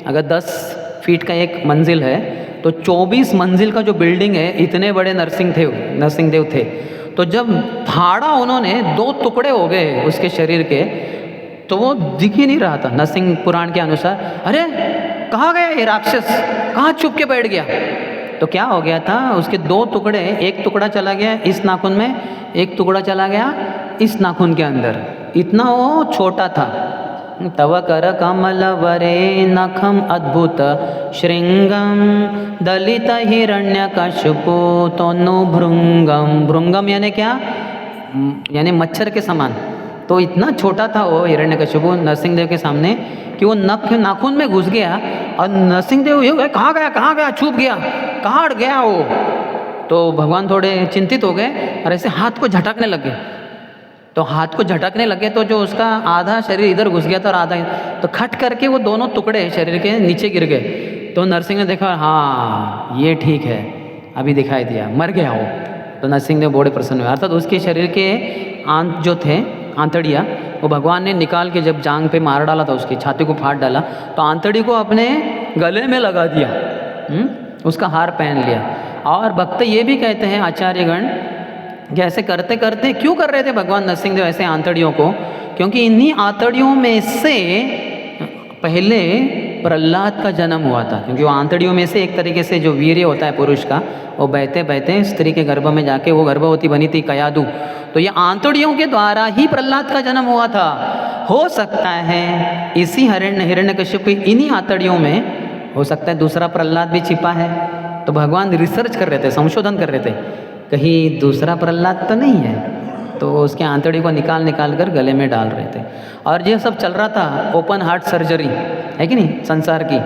अगर 10 फीट का एक मंजिल है तो 24 मंजिल का जो बिल्डिंग है, इतने बड़े नरसिंह देव थे। तो जब फाड़ा उन्होंने, 2 टुकड़े हो गए उसके शरीर के, तो वो दिख ही नहीं रहा था। नरसिंह पुराण के अनुसार अरे कहाँ गया ये राक्षस, कहाँ छुप के बैठ गया? तो क्या हो गया था, उसके 2 टुकड़े, एक टुकड़ा चला गया इस नाखून में, एक टुकड़ा चला गया इस नाखून के अंदर, इतना वो छोटा था। तव कर कमल वरे नखम अद्भुत श्रृंगम दलित हिरण्यकश्यपो तनु भृंगम। भृंगम यानी क्या? यानी मच्छर के समान। तो इतना छोटा था वो हिरण्यकश्यपु नरसिंह देव के सामने कि वो नाखून में घुस गया, और नरसिंह देव ये कहाँ गया, छुप गया, कहाँ गया वो? तो भगवान थोड़े चिंतित हो गए और ऐसे हाथ को झटकने लगे। तो हाथ को झटकने लगे तो जो उसका आधा शरीर इधर घुस गया था और आधा, तो खट करके वो दोनों टुकड़े शरीर के नीचे गिर गए। तो नरसिंह ने देखा हाँ ये ठीक है, अभी दिखाई दिया, मर गया वो। तो नरसिंह देव बड़े प्रसन्न हुए। अर्थात उसके शरीर के आंत जो थे, आंतड़ियाँ, वो भगवान ने निकाल के जब जांग पे मार डाला था, उसकी छाती को फाड़ डाला, तो आंतड़ी को अपने गले में लगा दिया, उसका हार पहन लिया। और भक्त ये भी कहते हैं आचार्यगण कि ऐसे करते करते क्यों कर रहे थे भगवान नरसिंह देव ऐसे आंतड़ियों को? क्योंकि इन्हीं आंतड़ियों में से पहले प्रहलाद का जन्म हुआ था। क्योंकि वो आंतड़ियों में से एक तरीके से जो वीर्य होता है पुरुष का, वो बहते बहते स्त्री के गर्भ में जाके वो गर्भवती बनी थी कयादु। तो ये आंतड़ियों के द्वारा ही प्रहलाद का जन्म हुआ था। हो सकता है इसी हिरण्यकश्यप की इन्हीं आंतड़ियों में हो सकता है दूसरा प्रहलाद भी छिपा है। तो भगवान रिसर्च कर रहे थे, संशोधन कर रहे थे, कहीं दूसरा प्रहलाद तो नहीं है। तो उसके आंतड़ी को निकाल कर गले में डाल रहे थे। और ये सब चल रहा था ओपन हार्ट सर्जरी, है कि नहीं, संसार की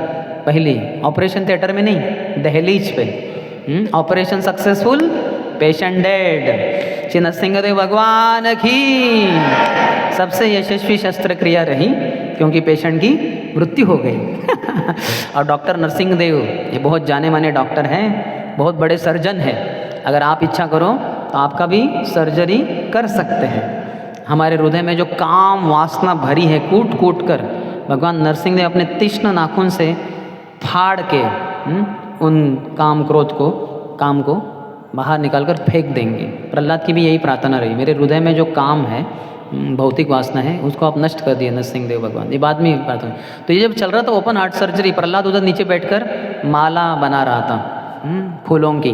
पहली ऑपरेशन थिएटर में नहीं, दहलीज पे। Operation successful, patient dead. Shri Narasimhadeva भगवान की। सबसे यशस्वी शस्त्र क्रिया रही, क्योंकि पेशेंट की मृत्यु हो गई। और डॉक्टर नरसिंहदेव ये बहुत जाने माने डॉक्टर हैं, बहुत बड़े सर्जन हैं। अगर आप इच्छा करो तो आपका भी सर्जरी कर सकते हैं। हमारे हृदय में जो काम वासना भरी है, कूट कूट कर भगवान नरसिंहदेव अपने तीक्ष्ण नाखून से फाड़ के उन काम क्रोध को, काम को बाहर निकाल कर फेंक देंगे। प्रहलाद की भी यही प्रार्थना रही, मेरे हृदय में जो काम है, भौतिक वासना है, उसको आप नष्ट कर दिए नरसिंहदेव भगवान। ये बाद में प्रार्थना। तो ये जब चल रहा था ओपन हार्ट सर्जरी, प्रहलाद उधर नीचे बैठकर माला बना रहा था फूलों की।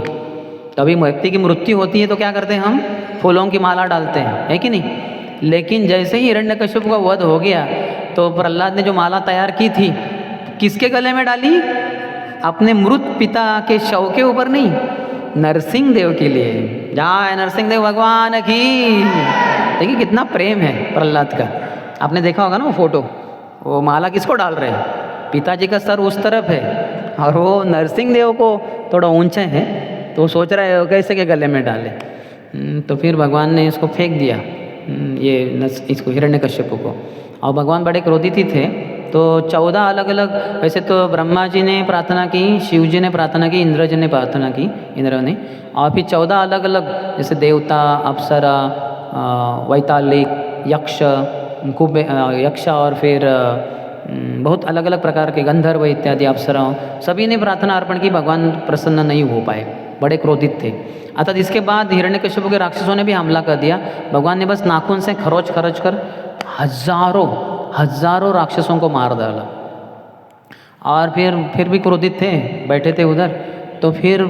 कभी व्यक्ति की मृत्यु होती है तो क्या करते हैं हम? फूलों की माला डालते हैं, है कि नहीं? लेकिन जैसे ही हिरण्यकश्यप का वध हो गया तो प्रहलाद ने जो माला तैयार की थी किसके गले में डाली? अपने मृत पिता के शव के ऊपर नहीं, नरसिंहदेव के लिए। जय नरसिंहदेव भगवान की। देखिए कितना प्रेम है प्रहलाद का। आपने देखा होगा ना वो फोटो, वो माला किसको डाल रहे हैं? पिताजी का सर उस तरफ है और वो नरसिंहदेव को थोड़ा ऊंचे हैं, तो वो सोच रहा है कैसे के गले में डाले। तो फिर भगवान ने इसको फेंक दिया, इसको हिरण्यकश्यप को। और भगवान बड़े क्रोधित ही थे, तो 14 अलग अलग, वैसे तो ब्रह्मा जी ने प्रार्थना की, शिव जी ने प्रार्थना की, इंद्र जी ने प्रार्थना की, इंद्र ने। और फिर 14 अलग अलग, जैसे देवता, अप्सरा, वैतालिक, यक्ष, यक्ष और फिर बहुत अलग अलग प्रकार के गंधर्व इत्यादि अप्सराओं, सभी ने प्रार्थना अर्पण की। भगवान प्रसन्न नहीं हो पाए, बड़े क्रोधित थे। अर्थात इसके बाद हिरण्यकश्यप के राक्षसों ने भी हमला कर दिया। भगवान ने बस नाखून से खरोच खरोच कर हजारों राक्षसों को मार डाला। और फिर भी क्रोधित थे, बैठे थे उधर। तो फिर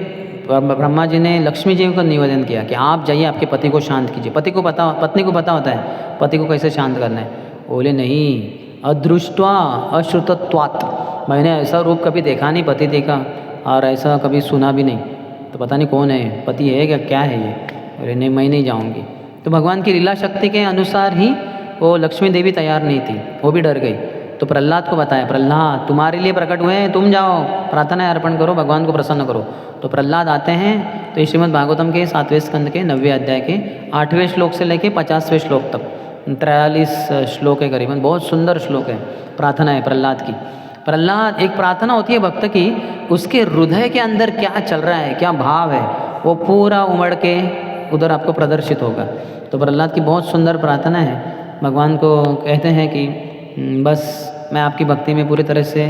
ब्रह्मा जी ने लक्ष्मी जी को निवेदन किया कि आप जाइए, आपके पति को शांत कीजिए। पत्नी को पता होता है पति को कैसे शांत करना है। बोले नहीं, अदृष्ट्वा अश्रुतत्वात्, मैंने ऐसा रूप कभी देखा नहीं पति देखा, और ऐसा कभी सुना भी नहीं, तो पता नहीं कौन है, पति है क्या है ये? अरे नहीं, मैं नहीं जाऊंगी। तो भगवान की लीला शक्ति के अनुसार ही वो लक्ष्मी देवी तैयार नहीं थी, वो भी डर गई। तो प्रहलाद को बताया, प्रहलाद तुम्हारे लिए प्रकट हुए हैं, तुम जाओ प्रार्थना अर्पण करो, भगवान को प्रसन्न करो। तो प्रहलाद आते हैं। तो ये श्रीमद् भागवतम के 7वें स्कंद के 9वें अध्याय के 8वें श्लोक से लेके 50वें श्लोक तक 43 श्लोक है करीबन। बहुत सुंदर श्लोक है, प्रार्थना है प्रहलाद की। प्रहलाद, एक प्रार्थना होती है भक्त की, उसके हृदय के अंदर क्या चल रहा है, क्या भाव है, वो पूरा उमड़ के उधर आपको प्रदर्शित होगा। तो प्रहलाद की बहुत सुंदर प्रार्थना है। भगवान को कहते हैं कि बस मैं आपकी भक्ति में पूरी तरह से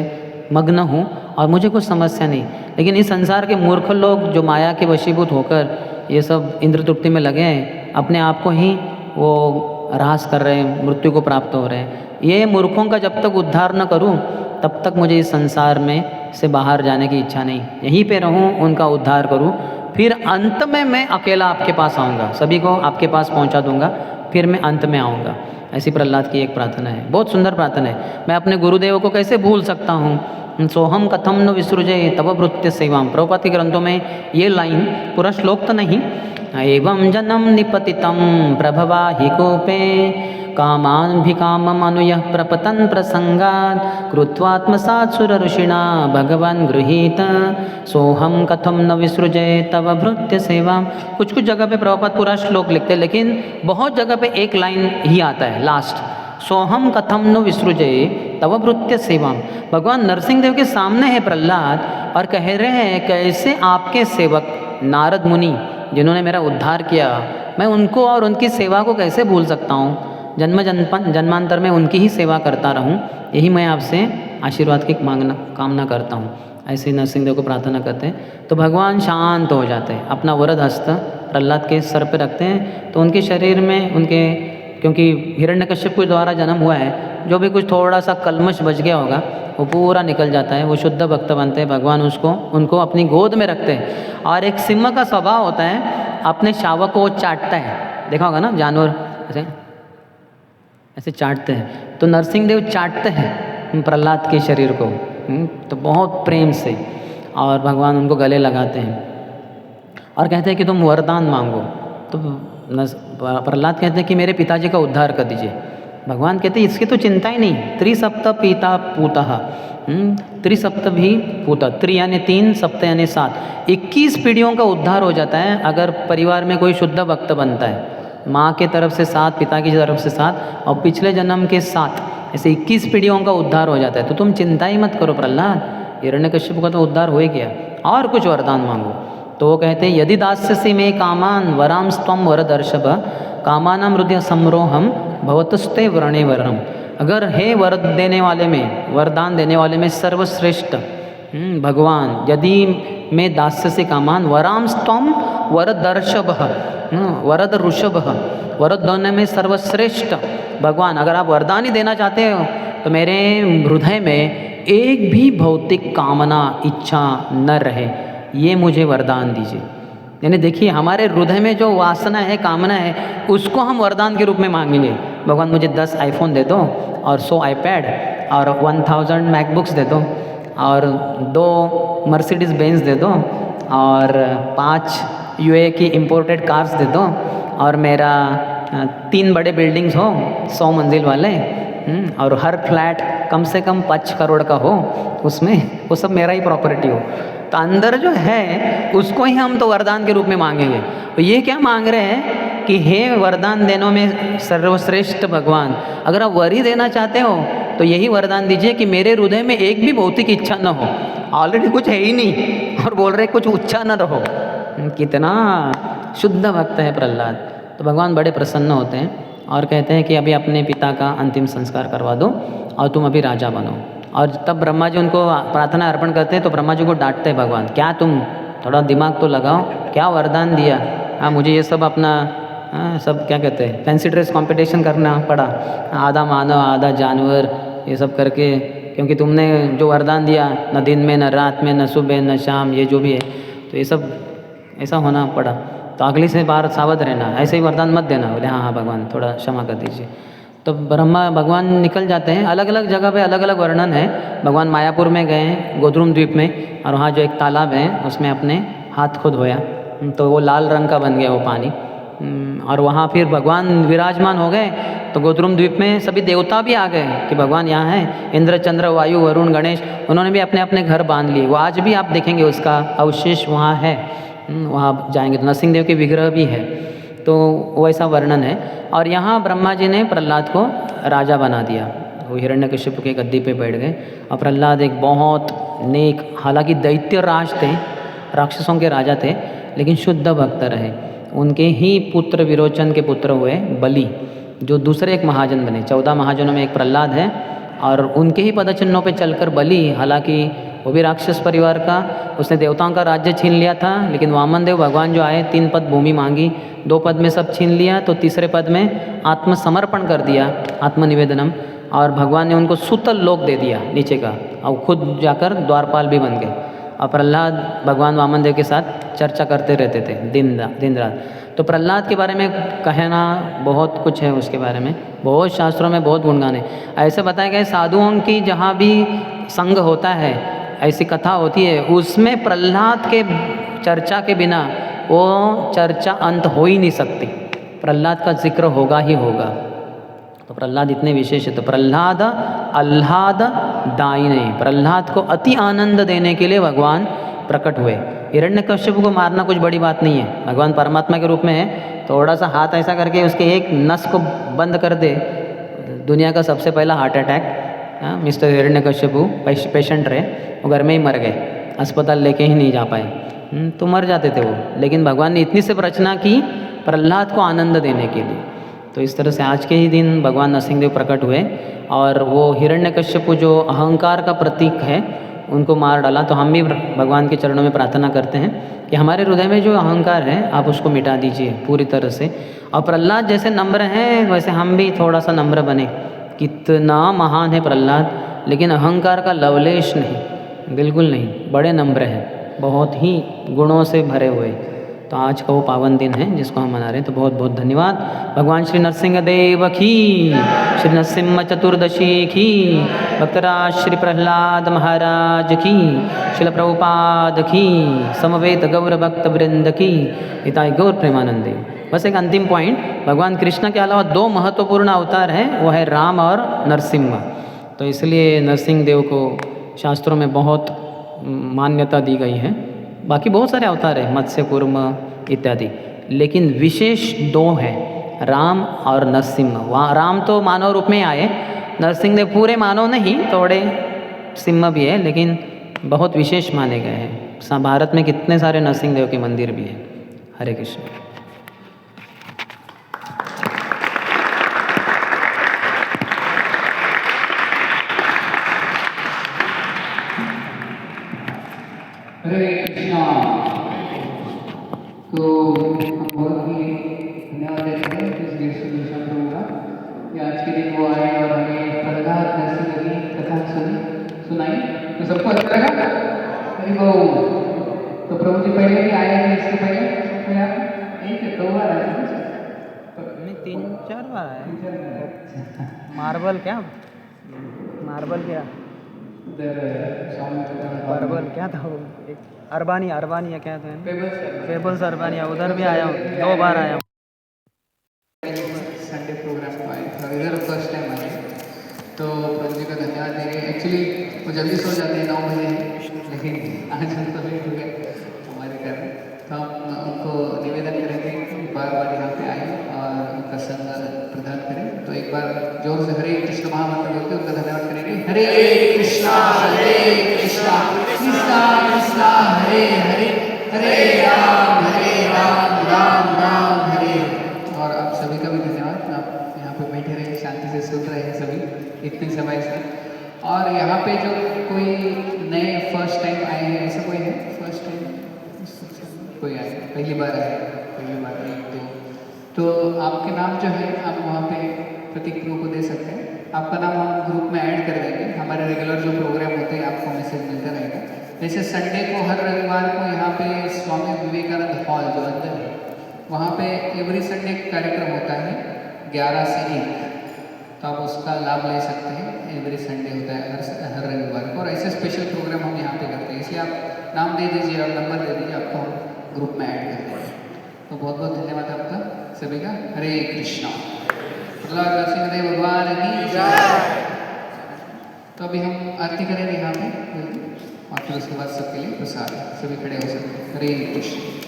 मग्न हूँ और मुझे कुछ समस्या नहीं, लेकिन इस संसार के मूर्ख लोग जो माया के वशीभूत होकर ये सब इंद्र तृप्ति में लगे हैं, अपने आप को ही वो ह्रास कर रहे हैं, मृत्यु को प्राप्त हो रहे हैं। ये मूर्खों का जब तक उद्धार न करूं तब तक मुझे इस संसार में से बाहर जाने की इच्छा नहीं, यहीं पे रहूं, उनका उद्धार करूं, फिर अंत में मैं अकेला आपके पास आऊँगा, सभी को आपके पास पहुँचा दूँगा, फिर मैं अंत में आऊँगा। ऐसी प्रहलाद की एक प्रार्थना है, बहुत सुंदर प्रार्थना है। मैं अपने गुरुदेव को कैसे भूल सकता हूँ? सोहम कथम न विसृजे तव भृत्य सेवाम। प्रभुपाद के ग्रंथों में ये लाइन, पूरा श्लोक तो नहीं, एवं जनम निपतितम प्रभवा हि कूपे कामान्भिकाममनुयः प्रपतन् प्रसंगात् कृत्वात्मसात् सुरऋषिणा भगवान् गृहीत सोहम कथम न विसृजे तव भृत्य सेवा। कुछ जगह पे प्रभुपाद पूरा श्लोक लिखते हैं, लेकिन बहुत जगह पे एक लाइन ही आता है लास्ट, सोहम कथम न विसृजे तव भृत्य सेवा। भगवान नरसिंहदेव के सामने है प्रहलाद और कह रहे हैं कैसे आपके सेवक नारद मुनि जिन्होंने मेरा उद्धार किया, मैं उनको और उनकी सेवा को कैसे भूल सकता हूँ? जन्मांतर में उनकी ही सेवा करता रहूं, यही मैं आपसे आशीर्वाद की कामना करता हूं। ऐसे नरसिंहदेव को प्रार्थना करते हैं तो भगवान शांत हो जाते हैं, अपना वरद हस्त प्रहलाद के सर पर रखते हैं। तो उनके शरीर में, उनके, क्योंकि हिरण्यकश्यप के द्वारा जन्म हुआ है, जो भी कुछ थोड़ा सा कल्मश बच गया होगा वो पूरा निकल जाता है, वो शुद्ध भक्त बनते हैं। भगवान उनको अपनी गोद में रखते हैं। और एक सिंह का स्वभाव होता है, अपने शावक को चाटता है, देखा होगा ना, जानवर ऐसे चाटते हैं। तो नरसिंहदेव चाटते हैं प्रहलाद के शरीर को, तो बहुत प्रेम से, और भगवान उनको गले लगाते हैं और कहते हैं कि तुम वरदान मांगो। तो प्रहलाद कहते हैं कि मेरे पिताजी का उद्धार कर दीजिए, भगवान कहते इसकी तो चिंता ही नहीं। त्रिसप्त पीता पूतः, त्रिसप्त भी पूता, त्रि यानी 3, सप्त यानी 7, 21 पीढ़ियों का उद्धार हो जाता है अगर परिवार में कोई शुद्ध भक्त बनता है। माँ के तरफ से 7, पिता की तरफ से 7 और पिछले जन्म के 7, ऐसे 21 पीढ़ियों का उद्धार हो जाता है। तो तुम चिंता ही मत करो प्रहलाद, हिरण्यकश्यप का तो उद्धार हो ही गया, और कुछ वरदान मांगो। तो वो कहते हैं यदि दास्यसि मे कामान वरांस्त्वं वरदर्शभ कामानां हृदय संरोहम भवतस्ते व्रणे वरम। अगर हे वर देने वाले में, वरदान देने वाले में सर्वश्रेष्ठ भगवान, यदि मैं दास्य से कामान वरांस्त्वं वरदर्शभ, वरद ऋषभ, वरद दोनों में सर्वश्रेष्ठ भगवान, अगर आप वरदान ही देना चाहते हो तो मेरे हृदय में एक भी भौतिक कामना इच्छा न रहे, ये मुझे वरदान दीजिए। यानी देखिए हमारे हृदय में जो वासना है, कामना है, उसको हम वरदान के रूप में मांगेंगे। भगवान मुझे 10 आईफोन दे दो और 100 आईपैड और 1000 मैकबुक्स दे दो और 2 मर्सिडीज़ बेंज दे दो और 5 यूए की इम्पोर्टेड कार्स दे दो और मेरा 3 बड़े बिल्डिंग्स हो 100 मंजिल वाले, और हर फ्लैट कम से कम 5 करोड़ का हो, उसमें वो सब मेरा ही प्रॉपर्टी हो। तो अंदर जो है उसको ही हम तो वरदान के रूप में मांगेंगे। तो ये क्या मांग रहे हैं कि हे वरदान देनों में सर्वश्रेष्ठ भगवान, अगर आप वर ही देना चाहते हो तो यही वरदान दीजिए कि मेरे हृदय में एक भी भौतिक इच्छा न हो। ऑलरेडी कुछ है ही नहीं और बोल रहे कुछ इच्छा न रहो। कितना शुद्ध भक्त है प्रहलाद। तो भगवान बड़े प्रसन्न होते हैं और कहते हैं कि अभी अपने पिता का अंतिम संस्कार करवा दो और तुम अभी राजा बनो। और तब ब्रह्मा जी उनको प्रार्थना अर्पण करते हैं तो ब्रह्मा जी को डांटते हैं भगवान, क्या तुम थोड़ा दिमाग तो लगाओ, क्या वरदान दिया, हाँ मुझे ये सब अपना सब क्या कहते हैं फैंसी ड्रेस कंपटीशन करना पड़ा, आधा मानव आधा जानवर ये सब करके, क्योंकि तुमने जो वरदान दिया न दिन में न रात में न सुबह न शाम, ये जो भी है तो ये सब ऐसा होना पड़ा। तो अगली से बार सावध रहना, ऐसे ही वरदान मत देना। बोले हाँ हाँ भगवान थोड़ा क्षमा कर दीजिए। तो ब्रह्मा भगवान निकल जाते हैं। अलग अलग जगह पे अलग अलग वर्णन है। भगवान मायापुर में गए हैं गोद्रुम द्वीप में, और वहाँ जो एक तालाब है उसमें अपने हाथ खुद धोया तो वो लाल रंग का बन गया वो पानी। और वहाँ फिर भगवान विराजमान हो गए तो गोद्रुम द्वीप में सभी देवता भी आ गए कि भगवान यहाँ हैं। इंद्र चंद्र वायु वरुण गणेश, उन्होंने भी अपने अपने घर बांध लिए। वो आज भी आप देखेंगे उसका अवशेष वहाँ है, वहाँ जाएंगे तो नरसिंह देव के विग्रह भी है। तो वैसा वर्णन है। और यहाँ ब्रह्मा जी ने प्रहलाद को राजा बना दिया। वो हिरण्यकश्यप के गद्दी पे बैठ गए और प्रहलाद एक बहुत नेक, हालांकि दैत्य राज थे, राक्षसों के राजा थे, लेकिन शुद्ध भक्त रहे। उनके ही पुत्र विरोचन के पुत्र हुए बलि, जो दूसरे एक महाजन बने। 14 महाजनों में एक प्रहलाद है और उनके ही पदचिन्हों पे चलकर बलि, हालांकि वो भी राक्षस परिवार का, उसने देवताओं का राज्य छीन लिया था, लेकिन वामन देव भगवान जो आए 3 पद भूमि मांगी, 2 पद में सब छीन लिया, तो तीसरे पद में आत्मसमर्पण कर दिया, आत्मनिवेदनम, और भगवान ने उनको सुतल लोक दे दिया नीचे का, और खुद जाकर द्वारपाल भी बन गए। और प्रहलाद भगवान वामन देव के साथ चर्चा करते रहते थे दिन रात। तो प्रहलाद के बारे में कहना बहुत कुछ है, उसके बारे में बहुत शास्त्रों में बहुत गुणगान है। ऐसे बताया गया साधुओं की जहाँ भी संग होता है, ऐसी कथा होती है, उसमें प्रहलाद के चर्चा के बिना वो चर्चा अंत हो ही नहीं सकती। प्रहलाद का जिक्र होगा ही होगा। तो प्रहलाद इतने विशेष है। तो प्रहलाद आह्लाद दायिने, प्रहलाद को अति आनंद देने के लिए भगवान प्रकट हुए। हिरण्यकश्यप को मारना कुछ बड़ी बात नहीं है, भगवान परमात्मा के रूप में है। थोड़ा सा हाथ ऐसा करके उसके एक नस को बंद कर दे, दुनिया का सबसे पहला heart attack, mister Hiranyakashyap patient रहे, वो घर में ही मर गए, अस्पताल लेके ही नहीं जा पाए, तो मर जाते थे वो। लेकिन भगवान ने इतनी सब रचना की प्रहलाद को आनंद देने के लिए। तो इस तरह से आज के ही दिन भगवान नरसिंहदेव प्रकट हुए और वो हिरण्यकश्यप जो अहंकार का प्रतीक है उनको मार डाला। तो हम भी भगवान के चरणों में प्रार्थना करते हैं कि हमारे हृदय में जो अहंकार है आप उसको मिटा दीजिए पूरी तरह से। और प्रहलाद जैसे नम्र हैं वैसे हम भी थोड़ा सा नम्र बने। कितना महान है प्रहलाद, लेकिन अहंकार का लवलेश नहीं, बिल्कुल नहीं, बड़े नम्र हैं, बहुत ही गुणों से भरे हुए। तो आज का वो पावन दिन है जिसको हम मना रहे हैं। तो बहुत बहुत धन्यवाद। भगवान श्री नरसिंह देव की, श्री नरसिम्हा चतुर्दशी की, भक्तराज श्री प्रहलाद महाराज की, श्रील प्रभुपाद की, समवेत गौर भक्त वृंद की, हिताय गौर प्रेमानंदे। बस एक अंतिम पॉइंट, भगवान कृष्ण के अलावा 2 महत्वपूर्ण अवतार हैं, वो है राम और नरसिंह। तो इसलिए नरसिंह देव को शास्त्रों में बहुत मान्यता दी गई है। बाकी बहुत सारे अवतार हैं, मत्स्य कूर्म इत्यादि, लेकिन विशेष 2 हैं, राम और नरसिंह। वहाँ राम तो मानव रूप में आए, नरसिंह देव पूरे मानव नहीं, थोड़े सिंह भी है, लेकिन बहुत विशेष माने गए हैं। भारत में कितने सारे नरसिंह देव के मंदिर भी हैं। हरे कृष्ण। हरे कृष्णा। तो हम बहुत ही धन्यवाद देते हैं इस विश्व प्रभु का कि आज के दिन वो आए और हमें प्रहलाद नरसिंह की कथा सुनाई। तो सबको अच्छा लगा? हरि बोल। तो प्रभु जी पहले भी आए थे, इसके पहले आप 1 या 2 बार आए थे? नहीं, 3-4 बार आया। मार्बल क्या मार्बल क्या था वो, एक अरबानिया क्या था, पेबल्स अरबानिया, उधर भी आया हूँ, 2 बार आया हूँ। संडे प्रोग्राम को आए और इधर फर्स्ट टाइम आए, तो प्रभु जी का धन्यवाद देंगे। एक्चुअली वो जल्दी सो जाते हैं 9 बजे, लेकिन आज हम तो लेट हो गए हमारे घर में। तो हम उनको निवेदन करेंगे कि बार बार यहाँ पे आए और उनका संग प्रदान करें। तो एक बार जोर से हरे कृष्ण महामंत्र बोलते उनका धन्यवाद करेंगे। हरे कृष्णा कृष्णा कृष्णा हरे हरे, हरे राम राम राम हरे। और आप सभी का भी धन्यवाद, आप यहाँ पे बैठे रहे, शांति से सुन रहे हैं सभी इतनी समय से। और यहाँ पे जो कोई नए फर्स्ट टाइम आए हैं, ऐसा कोई है फर्स्ट टाइम कोई आए, पहली बार आए, पहली बार 1-2, तो आपके नाम जो है आप वहाँ पे प्रतीक प्रभु को दे सकते हैं। आपका नाम हम ग्रुप में ऐड कर देंगे, हमारे रेगुलर जो प्रोग्राम होते हैं आपको मैसेज मिलता रहेगा। जैसे संडे को हर रविवार को यहाँ पे स्वामी विवेकानंद हॉल जो अंदर है, वहाँ पे एवरी संडे कार्यक्रम होता है 11 से 1, तो आप उसका लाभ ले सकते हैं। एवरी संडे होता है हर रविवार को, और ऐसे स्पेशल प्रोग्राम हम यहाँ पे करते हैं। इसलिए आप नाम दे दीजिए और नंबर दे दीजिए, आपको हम ग्रुप में ऐड कर देंगे। तो बहुत बहुत धन्यवाद आपका सभी का। हरे कृष्णा। प्रहलाद नरसिंह देव भगवान की जय। तो अभी हम आरती करेंगे यहाँ पे, और फिर उसके बाद सबके लिए प्रसाद, सभी खड़े हो सकते हैं। हरे कृष्ण।